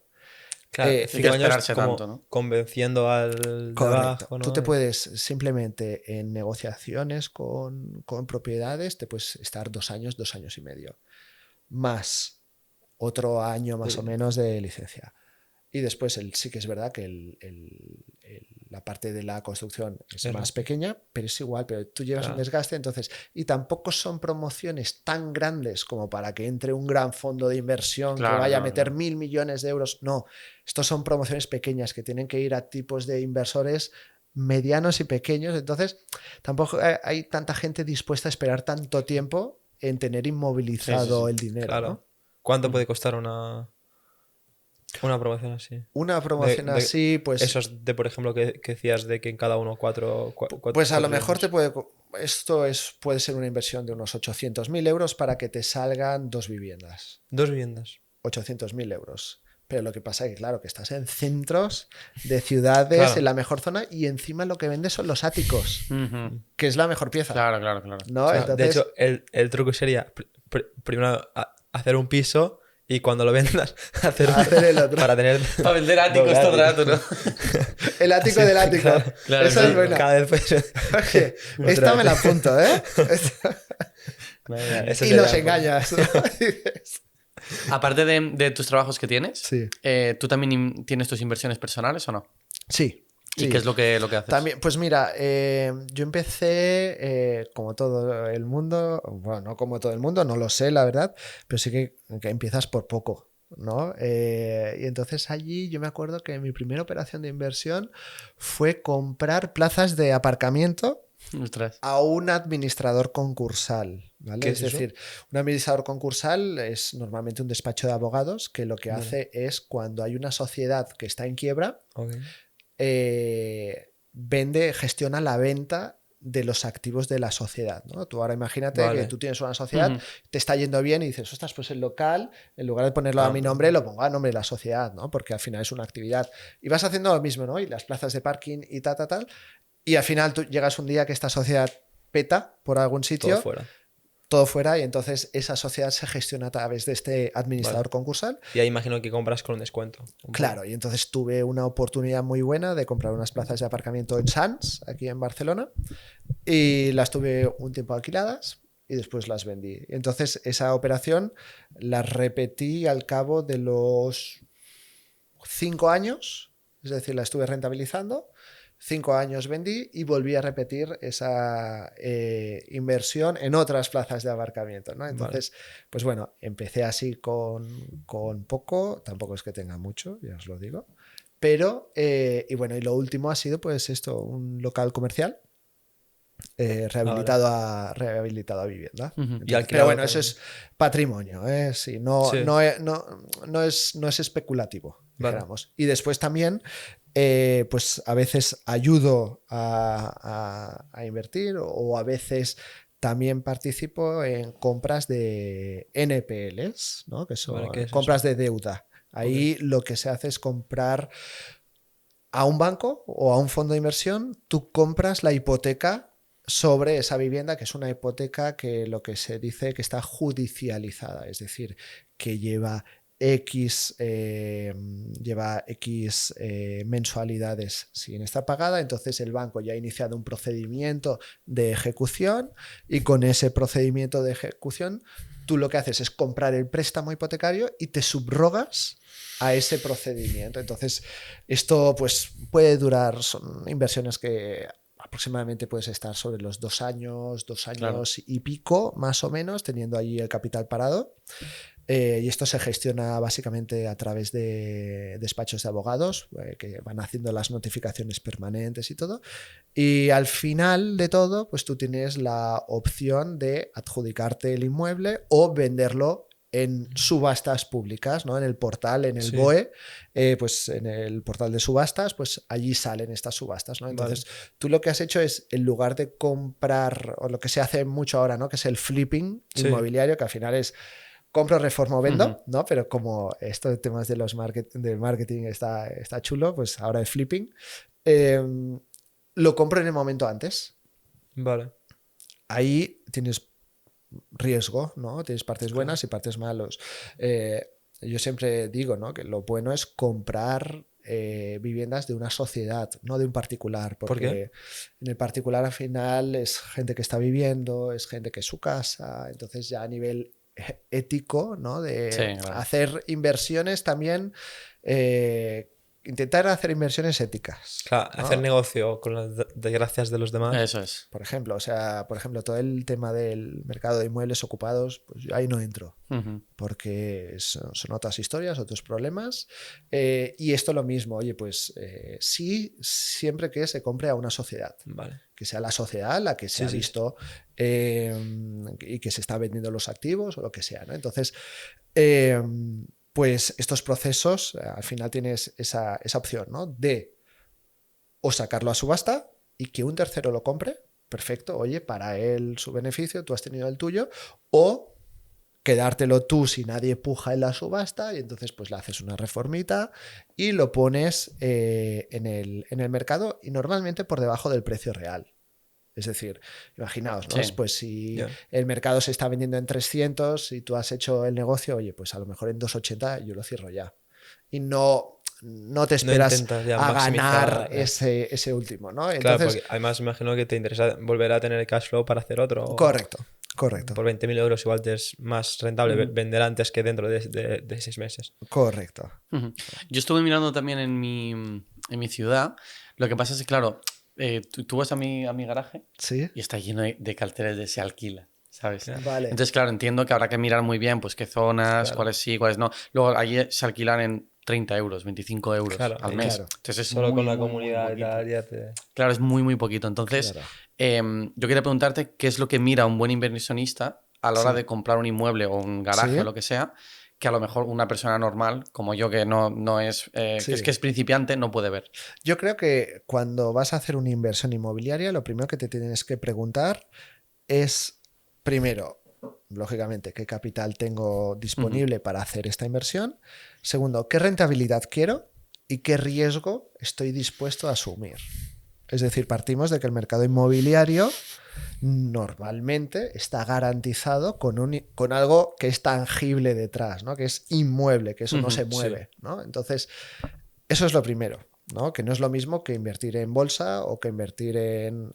claro, Hay 5 que años esperarse como tanto, ¿no? convenciendo al de Correcto. abajo, ¿no? Tú te puedes simplemente en negociaciones con propiedades, te puedes estar 2 años, 2 años y medio. Más otro año más o menos de licencia. Y después sí que es verdad que la parte de la construcción es Es más más pequeña, pero es igual, pero tú llevas un Claro. desgaste, entonces, y tampoco son promociones tan grandes como para que entre un gran fondo de inversión Claro, que vaya claro, a meter claro. 1.000 millones de euros. No, estos son promociones pequeñas que tienen que ir a tipos de inversores medianos y pequeños, entonces tampoco hay tanta gente dispuesta a esperar tanto tiempo en tener inmovilizado Sí. el dinero, Claro. ¿no? ¿Cuánto puede costar una promoción así? Una promoción De así, pues, Esos de, por ejemplo, que decías de que en cada uno cuatro pues a lo mejor viviendas. puede ser una inversión de unos 800.000 euros para que te salgan 2 viviendas. 2 viviendas. 800.000 euros. Pero lo que pasa es que, claro, que estás en centros de ciudades, Claro. en la mejor zona, y encima lo que vendes son los áticos, Ujú. que es la mejor pieza. Claro, claro, claro. ¿No? O sea, Entonces, de hecho, el truco sería primero hacer un piso y cuando lo vendas, hacer el otro. para tener. Para vender áticos doble todo el rato, ático. ¿no? El ático Así, del ático. claro, Esa claro. es buena. Cada vez pues. Oye, esta me la apunto, ¿eh? Eso Y los sería- engañas. Aparte de tus trabajos que tienes, Sí. ¿tú también tienes tus inversiones personales o no? Sí, ¿Y Sí. qué es lo que haces? También, pues mira, yo empecé como todo el mundo, bueno, no como todo el mundo, no lo sé, la verdad, pero sí que empiezas por poco, ¿no? Y entonces allí yo me acuerdo que mi primera operación de inversión fue comprar plazas de aparcamiento Ostras. a un administrador concursal, ¿vale? ¿Qué Es es eso? decir, un administrador concursal es normalmente un despacho de abogados que lo que Vale. hace es cuando hay una sociedad que está en quiebra, Ok. gestiona la venta de los activos de la sociedad, ¿no? Tú ahora imagínate Vale. que tú tienes una sociedad, Ujú. te está yendo bien y dices, ostras, pues el local, en lugar de ponerlo a mi nombre, lo pongo a nombre de la sociedad, ¿no? Porque al final es una actividad. Y vas haciendo lo mismo, ¿no? Y las plazas de parking y tal. Y al final tú llegas un día que esta sociedad peta por algún Todo sitio, fuera. todo fuera, y entonces esa sociedad se gestiona a través de este administrador Vale. concursal. Y ahí imagino que compras con un descuento. Un Claro, y entonces tuve una oportunidad muy buena de comprar unas plazas de aparcamiento en Sants, aquí en Barcelona, y las tuve un tiempo alquiladas y después las vendí. Entonces esa operación la repetí al cabo de los 5 años, es decir, la estuve rentabilizando. 5 años vendí y volví a repetir esa inversión en otras plazas de aparcamiento, ¿no? Entonces, pues bueno, empecé así con poco, tampoco es que tenga mucho, ya os lo digo, pero, y bueno, y lo último ha sido pues esto, un local comercial rehabilitado a vivienda. Ujú. Entonces, Y alquilado pero bueno, eso también. es patrimonio, ¿eh? Sí, no, Sí. no es especulativo, Vale. dijéramos. Y después también, pues a veces ayudo a invertir o a veces también participo en compras de NPLs, ¿no? Que son Vale, ¿qué es compras eso? de deuda. Ahí lo que se hace es comprar a un banco o a un fondo de inversión, tú compras la hipoteca sobre esa vivienda, que es una hipoteca que lo que se dice que está judicializada, es decir, que lleva X mensualidades sin estar pagada, entonces el banco ya ha iniciado un procedimiento de ejecución y con ese procedimiento de ejecución tú lo que haces es comprar el préstamo hipotecario y te subrogas a ese procedimiento. Entonces, esto pues puede durar, son inversiones que aproximadamente puedes estar sobre los 2 años, Claro. y pico, más o menos, teniendo allí el capital parado. Y esto se gestiona básicamente a través de despachos de abogados que van haciendo las notificaciones permanentes y todo. Y al final de todo, pues tú tienes la opción de adjudicarte el inmueble o venderlo en subastas públicas, ¿no? En el portal, en el Sí. BOE, pues en el portal de subastas, pues allí salen estas subastas, ¿no? Entonces, tú lo que has hecho es, en lugar de comprar, o lo que se hace mucho ahora, ¿no? Que es el flipping Sí. inmobiliario, que al final es compro, reformo, Ujú. vendo, ¿no? Pero como estos temas de del marketing está chulo, pues ahora es flipping. Lo compro en el momento antes. Vale. Ahí tienes riesgo, ¿no? Tienes partes Claro. buenas y partes malos. Yo siempre digo, ¿no? Que lo bueno es comprar viviendas de una sociedad, no de un particular, ¿Por porque qué? en el particular al final es gente que está viviendo, es gente que es su casa, entonces ya a nivel ético, ¿no? De Sí, claro. hacer inversiones también, intentar hacer inversiones éticas. Claro, ¿no? hacer negocio con las desgracias de los demás. Eso es. Por ejemplo, todo el tema del mercado de inmuebles ocupados, pues yo ahí no entro, Ujú. porque son otras historias, otros problemas. Y esto lo mismo, oye, pues sí, siempre que se compre a una sociedad, Vale. que sea la sociedad la que se Sí, ha sí, visto y que se está vendiendo los activos o lo que sea, ¿no? Entonces, pues estos procesos, al final tienes esa opción, ¿no? De o sacarlo a subasta y que un tercero lo compre, perfecto, oye, para él su beneficio, tú has tenido el tuyo, o quedártelo tú si nadie puja en la subasta y entonces pues le haces una reformita y lo pones en el mercado y normalmente por debajo del precio real. Es decir, imaginaos, ¿no? Sí. Pues si Ya. el mercado se está vendiendo en 300 y tú has hecho el negocio, oye, pues a lo mejor en 280 yo lo cierro ya. Y no te esperas intentas ya a ganar maximizar, ese último, ¿no? Claro, Entonces, porque además me imagino que te interesa volver a tener cash flow para hacer otro. correcto. Correcto. Por 20.000 euros igual te es más rentable vender antes que dentro de 6 meses. Correcto. Yo estuve mirando también en mi ciudad. Lo que pasa es que, claro, tú vas a mi garaje Sí. y está lleno de carteles de se alquila, ¿sabes? Vale. Entonces, claro, entiendo que habrá que mirar muy bien pues qué zonas, Claro. cuáles sí, cuáles no. Luego, allí se alquilan en 30 euros, 25 euros Claro, al mes. claro. Entonces, es Solo muy, con la muy, muy comunidad y poquito. tal ya te... Claro, es muy, muy poquito. Entonces, Claro. yo quería preguntarte qué es lo que mira un buen inversionista a la hora Sí. de comprar un inmueble o un garaje Sí. o lo que sea, que a lo mejor una persona normal, como yo, que no es, Sí. que es principiante, no puede ver. Yo creo que cuando vas a hacer una inversión inmobiliaria, lo primero que te tienes que preguntar es, primero, lógicamente, qué capital tengo disponible para hacer esta inversión. Segundo, qué rentabilidad quiero y qué riesgo estoy dispuesto a asumir. Es decir, partimos de que el mercado inmobiliario normalmente está garantizado con algo que es tangible detrás, ¿no? Que es inmueble, que eso no se mueve, ¿no? Entonces, eso es lo primero, ¿no? Que no es lo mismo que invertir en bolsa o que invertir en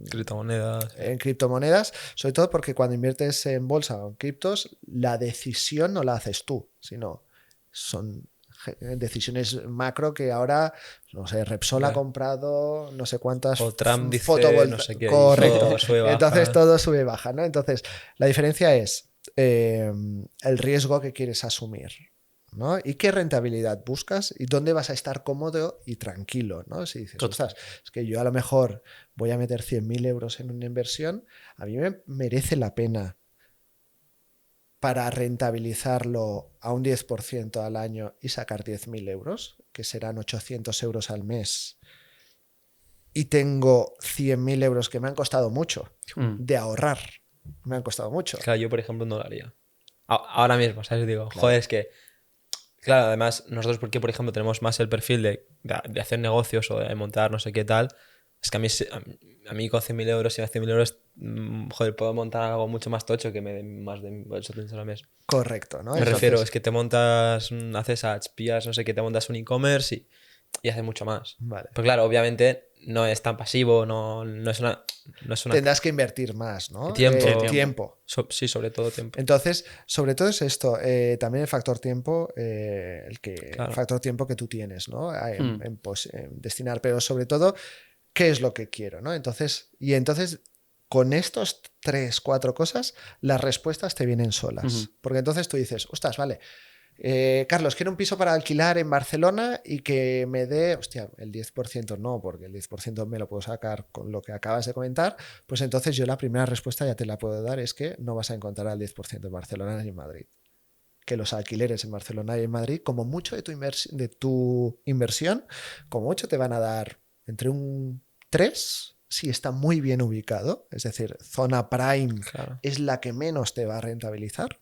Criptomonedas. criptomonedas, sobre todo porque cuando inviertes en bolsa o en criptos, la decisión no la haces tú, sino son decisiones macro que ahora, no sé, Repsol ha comprado no sé cuántas O Trump dice no sé qué. Correcto. Todo sube, baja. Entonces todo sube y baja, ¿no? Entonces, la diferencia es el riesgo que quieres asumir, ¿no? Y qué rentabilidad buscas y dónde vas a estar cómodo y tranquilo, ¿no? Si dices, ostras, es que yo a lo mejor voy a meter 100.000 euros en una inversión, a mí me merece la pena para rentabilizarlo a un 10% al año y sacar 10.000 euros, que serán 800 euros al mes, y tengo 100.000 euros que me han costado mucho de ahorrar, me han costado mucho. Claro, yo por ejemplo no lo haría. Ahora mismo, ¿sabes? Digo, Claro. joder, es que... Claro, además, nosotros porque, por ejemplo, tenemos más el perfil de hacer negocios o de montar no sé qué tal, es que a mí con 100.000 euros y 100.000 euros, joder, puedo montar algo mucho más tocho que me den más de 800 al mes. Correcto, ¿no? Me refiero, es que te montas, haces ads, pillas, no sé qué, te montas un e-commerce y haces mucho más. Vale. Pues claro, obviamente no es tan pasivo, no es una Tendrás que invertir más, ¿no? Tiempo. Tiempo. Sí, sobre todo tiempo. Entonces, sobre todo es esto, también el factor tiempo, el Claro. factor tiempo que tú tienes, ¿no? En destinar, pero sobre todo, ¿qué es lo que quiero, ¿no? Entonces, con estos 3, 4 cosas, las respuestas te vienen solas. Porque entonces tú dices, ostras, vale, Carlos, quiero un piso para alquilar en Barcelona y que me dé, hostia, el 10% no, porque el 10% me lo puedo sacar con lo que acabas de comentar, pues entonces yo la primera respuesta ya te la puedo dar, es que no vas a encontrar al 10% en Barcelona ni en Madrid. Que los alquileres en Barcelona y en Madrid, como mucho de tu inversión, como mucho te van a dar entre un 3, si está muy bien ubicado, es decir, zona prime Claro. es la que menos te va a rentabilizar.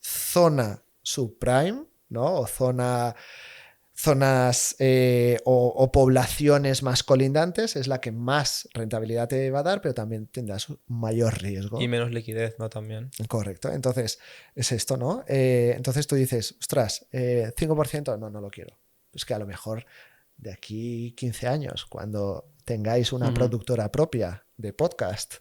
Zona subprime, ¿no? O zonas o poblaciones más colindantes es la que más rentabilidad te va a dar, pero también tendrás mayor riesgo. Y menos liquidez, ¿no? También. Correcto. Entonces, es esto, ¿no? Entonces tú dices, ostras, 5%, no lo quiero. Pues que a lo mejor de aquí 15 años, cuando tengáis una productora propia de podcast,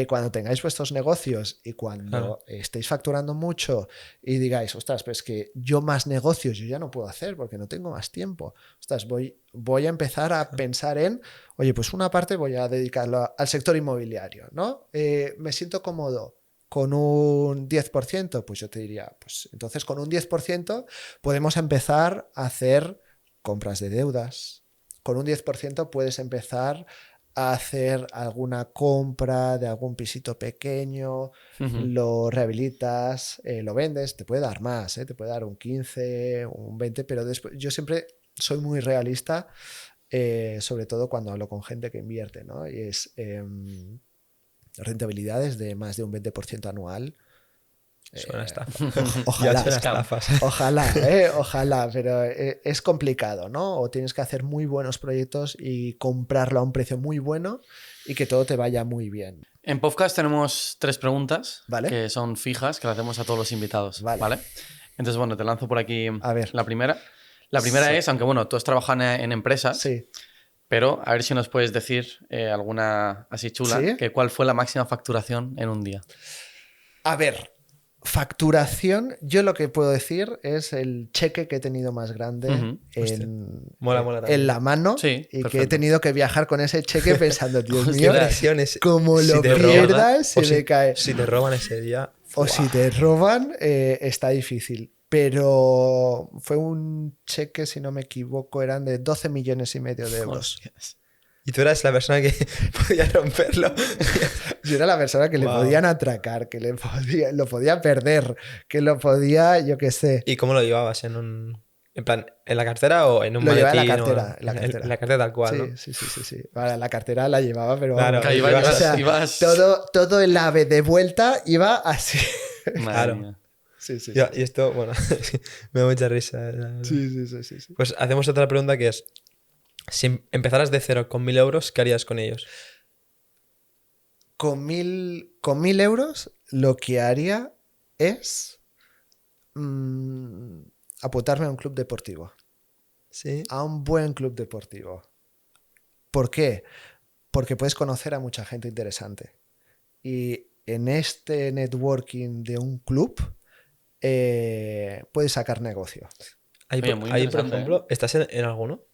cuando tengáis vuestros negocios y cuando estéis facturando mucho y digáis, ostras, pues que yo más negocios yo ya no puedo hacer porque no tengo más tiempo. Ostras, voy a empezar a pensar en, oye, pues una parte voy a dedicarlo al sector inmobiliario, ¿no? Me siento cómodo con un 10%, pues yo te diría, pues entonces con un 10% podemos empezar a hacer compras de deudas. Con un 10% puedes empezar a hacer alguna compra de algún pisito pequeño, lo rehabilitas, lo vendes, te puede dar más, te puede dar un 15, un 20, pero después yo siempre soy muy realista, sobre todo cuando hablo con gente que invierte, ¿no? Y es rentabilidades de más de un 20% anual. Suena estafa. Ojalá, suena estafas. Ojalá, pero es complicado, ¿no? O tienes que hacer muy buenos proyectos y comprarlo a un precio muy bueno y que todo te vaya muy bien. En podcast tenemos 3 preguntas, ¿Vale? Que son fijas, que le hacemos a todos los invitados. Vale. Entonces, bueno, te lanzo por aquí A ver. la primera. La primera Sí. es, aunque bueno, tú has trabajado en empresas, Sí. Pero a ver si nos puedes decir alguna así chula, ¿Sí? que cuál fue la máxima facturación en un día. A ver, facturación, yo lo que puedo decir es el cheque que he tenido más grande Ujú. Mola también. en la mano Sí, y que he perfecto. tenido que viajar con ese cheque pensando, Dios Qué mío, presión es- como si lo te roban, pierdas, se o me cae. Si te roban ese día. O si te roban, está difícil. Pero fue un cheque, si no me equivoco, eran de 12 millones y medio de euros. Hostias. Y tú eras la persona que podía romperlo. Yo era la persona que le Wow. podían atracar, que lo podía perder, que lo podía, yo qué sé. ¿Y cómo lo llevabas? En plan, ¿en la cartera o en un Lo llevaba en la maletín? cartera, O en la cartera. En la cartera tal cual, Sí, ¿no? sí. Vale, la cartera la llevaba, pero Claro, vamos, Ibas- o sea, ibas- todo el ave de vuelta iba así. Madre Claro. mía. Sí, sí. Ya, y esto, bueno, me da mucha risa. Sí. Pues hacemos otra pregunta que es, si empezaras de cero con 1.000 euros, ¿qué harías con ellos? Con 1.000 euros, lo que haría es apuntarme a un club deportivo. Sí. A un buen club deportivo. ¿Por qué? Porque puedes conocer a mucha gente interesante. Y en este networking de un club puedes sacar negocio. Ahí, Oye, por, muy ahí, por interesante, ejemplo, ¿estás en alguno?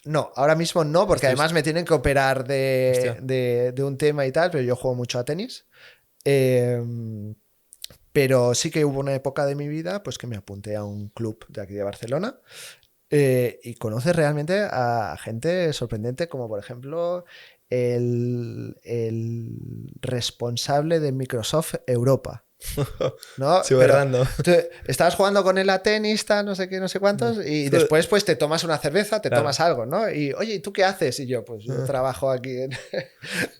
No, ahora mismo no, porque Hostia, además me tienen que operar Hostia. de un tema y tal, pero yo juego mucho a tenis. Eh, pero sí que hubo una época de mi vida pues que me apunté a un club de aquí de Barcelona y conoces realmente a gente sorprendente como por ejemplo el responsable de Microsoft Europa. ¿No? Sí, Pero berrando. tú estabas jugando con él a tenis, tal, no sé qué, no sé cuántos, y después pues te tomas una cerveza, te Claro. tomas algo, ¿no? Y oye, ¿y tú qué haces? Y yo, pues yo trabajo aquí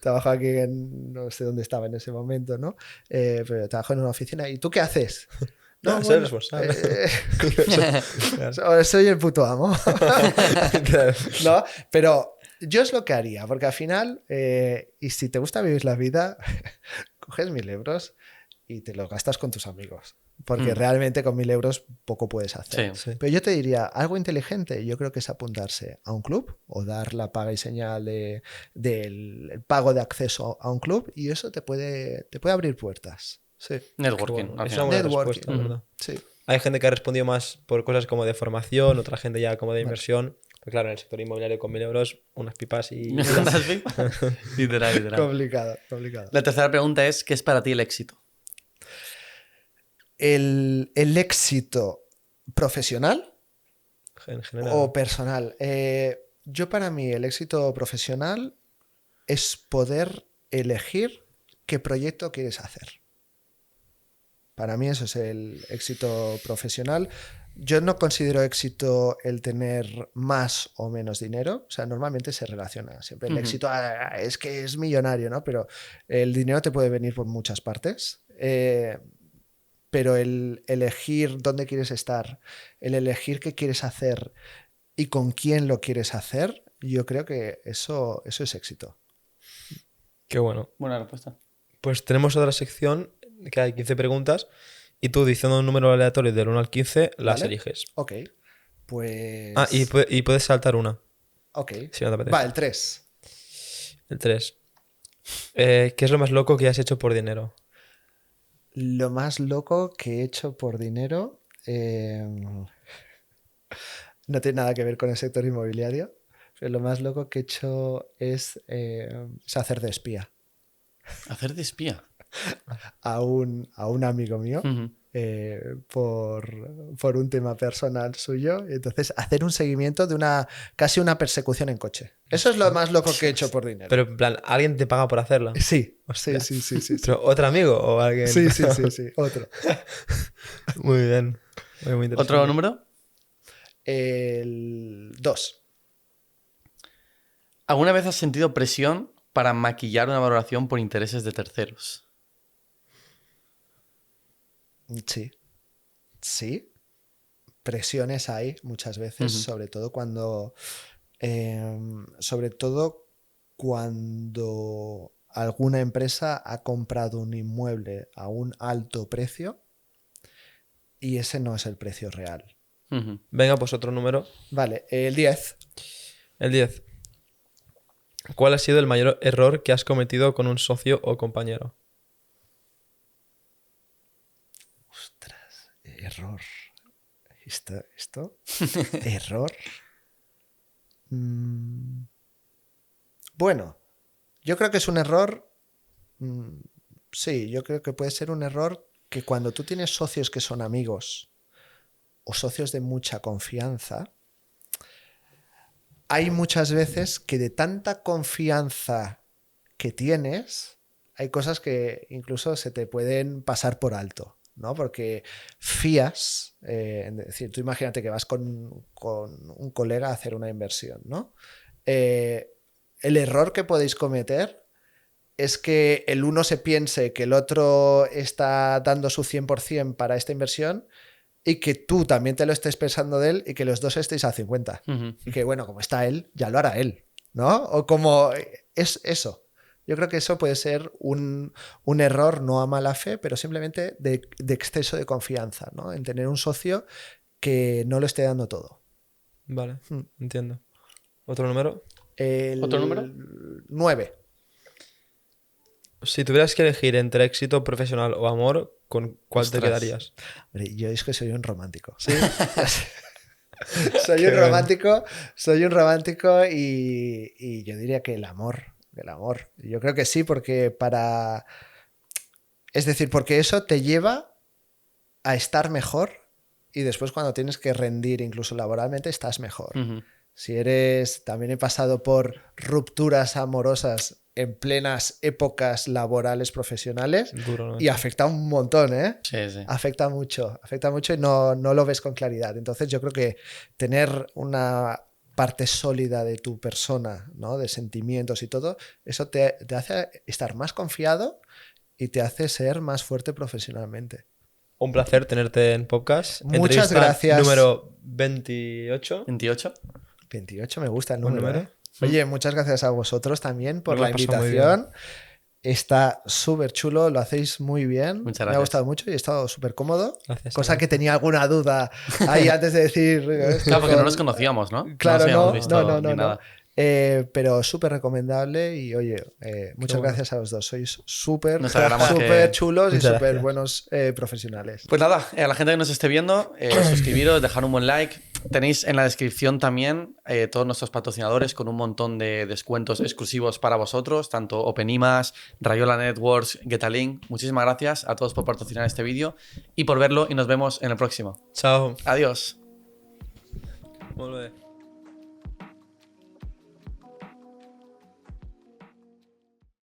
no sé dónde estaba en ese momento, ¿no? Pero trabajo en una oficina. ¿Y tú qué haces? No, soy el responsable. Soy el puto amo. Claro. ¿No? Pero yo es lo que haría, porque al final, y si te gusta vivir la vida, coges 1.000 euros y te los gastas con tus amigos. Porque realmente con 1.000 euros poco puedes hacer. Sí. Sí. Pero yo te diría, algo inteligente, yo creo que es apuntarse a un club o dar la paga y señal del pago de acceso a un club y eso te puede abrir puertas. Sí. Networking. Qué bueno. al Es final. una buena Networking. respuesta, la verdad. Sí. Hay gente que ha respondido más por cosas como de formación, otra gente ya como de inversión. Pero claro, en el sector inmobiliario con 1.000 euros, unas pipas y... ¿Andas bien? Literal. Complicado. La tercera pregunta es, ¿qué es para ti el éxito? El éxito profesional En general. o personal. Yo para mí el éxito profesional es poder elegir qué proyecto quieres hacer. Para mí eso es el éxito profesional. Yo no considero éxito el tener más o menos dinero. O sea, normalmente se relaciona siempre el éxito es que es millonario, ¿no? Pero el dinero te puede venir por muchas partes. Pero el elegir dónde quieres estar, el elegir qué quieres hacer y con quién lo quieres hacer, yo creo que eso es éxito. Qué bueno. Buena respuesta. Pues tenemos otra sección que hay 15 preguntas y tú diciendo un número aleatorio del 1 al 15 las ¿Vale? eliges. Ok, pues... Ah, y puedes saltar una, Ok. si no te apetece. Va, el 3. El 3. ¿Qué es lo más loco que has hecho por dinero? Lo más loco que he hecho por dinero no tiene nada que ver con el sector inmobiliario, pero lo más loco que he hecho es hacer de espía Hacer de espía. a un amigo mío Ujú. por un tema personal suyo. Entonces, hacer un seguimiento de casi una persecución en coche. Eso es lo más loco que he hecho por dinero. Pero en plan, ¿alguien te paga por hacerlo? Sí, Hostia. sí. ¿Pero otro amigo o alguien? Sí, otro. Muy bien. Muy interesante. ¿Otro número? El 2. ¿Alguna vez has sentido presión para maquillar una valoración por intereses de terceros? Sí. Presiones hay muchas veces, sobre todo cuando alguna empresa ha comprado un inmueble a un alto precio y ese no es el precio real. Ujú. Venga, pues otro número. Vale, el 10. El 10. ¿Cuál ha sido el mayor error que has cometido con un socio o compañero? Ostras, error. ¿Esto? ¿Error? Bueno, yo creo que es un error. Sí, yo creo que puede ser un error que cuando tú tienes socios que son amigos o socios de mucha confianza, hay muchas veces que de tanta confianza que tienes, hay cosas que incluso se te pueden pasar por alto, ¿no? Porque fías, es decir, tú imagínate que vas con un colega a hacer una inversión, ¿no? El error que podéis cometer es que el uno se piense que el otro está dando su 100% para esta inversión y que tú también te lo estés pensando de él y que los dos estéis al 50%. Y que, bueno, como está él, ya lo hará él, ¿no? O como es eso. Yo creo que eso puede ser un error no a mala fe, pero simplemente de exceso de confianza, ¿no? En tener un socio que no lo esté dando todo. Vale, entiendo. ¿Otro número? ¿Otro número? 9. Si tuvieras que elegir entre éxito profesional o amor, ¿con cuál te quedarías? Hombre, yo es que soy un romántico. ¿Sí? soy un romántico y yo diría que el amor. Yo creo que sí, porque es decir, porque eso te lleva a estar mejor y después cuando tienes que rendir incluso laboralmente estás mejor. Si también he pasado por rupturas amorosas en plenas épocas laborales profesionales. Duro, ¿no? Y afecta un montón, ¿eh? Sí, sí. Afecta mucho y no lo ves con claridad. Entonces yo creo que tener una parte sólida de tu persona, ¿no? De sentimientos y todo, eso te hace estar más confiado y te hace ser más fuerte profesionalmente. Un placer tenerte en podcast. Muchas gracias. Número 28. 28. 28 me gusta el ¿Buen número. número? Oye, muchas gracias a vosotros también por Me lo la he pasado muy invitación. Está súper chulo, lo hacéis muy bien. Muchas Me ha gracias. gustado mucho y he estado súper cómodo. Gracias, Cosa Alberto. que tenía alguna duda ahí antes de decir. Claro, porque no nos conocíamos, ¿no? Claro, nos habíamos visto no. ni nada. Pero súper recomendable y oye, muchas bueno. gracias a los dos. Sois súper Nos alegramos que- chulos y Muchas súper gracias. buenos profesionales. Pues nada, a la gente que nos esté viendo, suscribiros, dejar un buen like. Tenéis en la descripción también todos nuestros patrocinadores con un montón de descuentos exclusivos para vosotros, tanto OpenIMAS, Rayola Networks, Getalink. Muchísimas gracias a todos por patrocinar este vídeo y por verlo y nos vemos en el próximo. Chao. Adiós. Molt bé.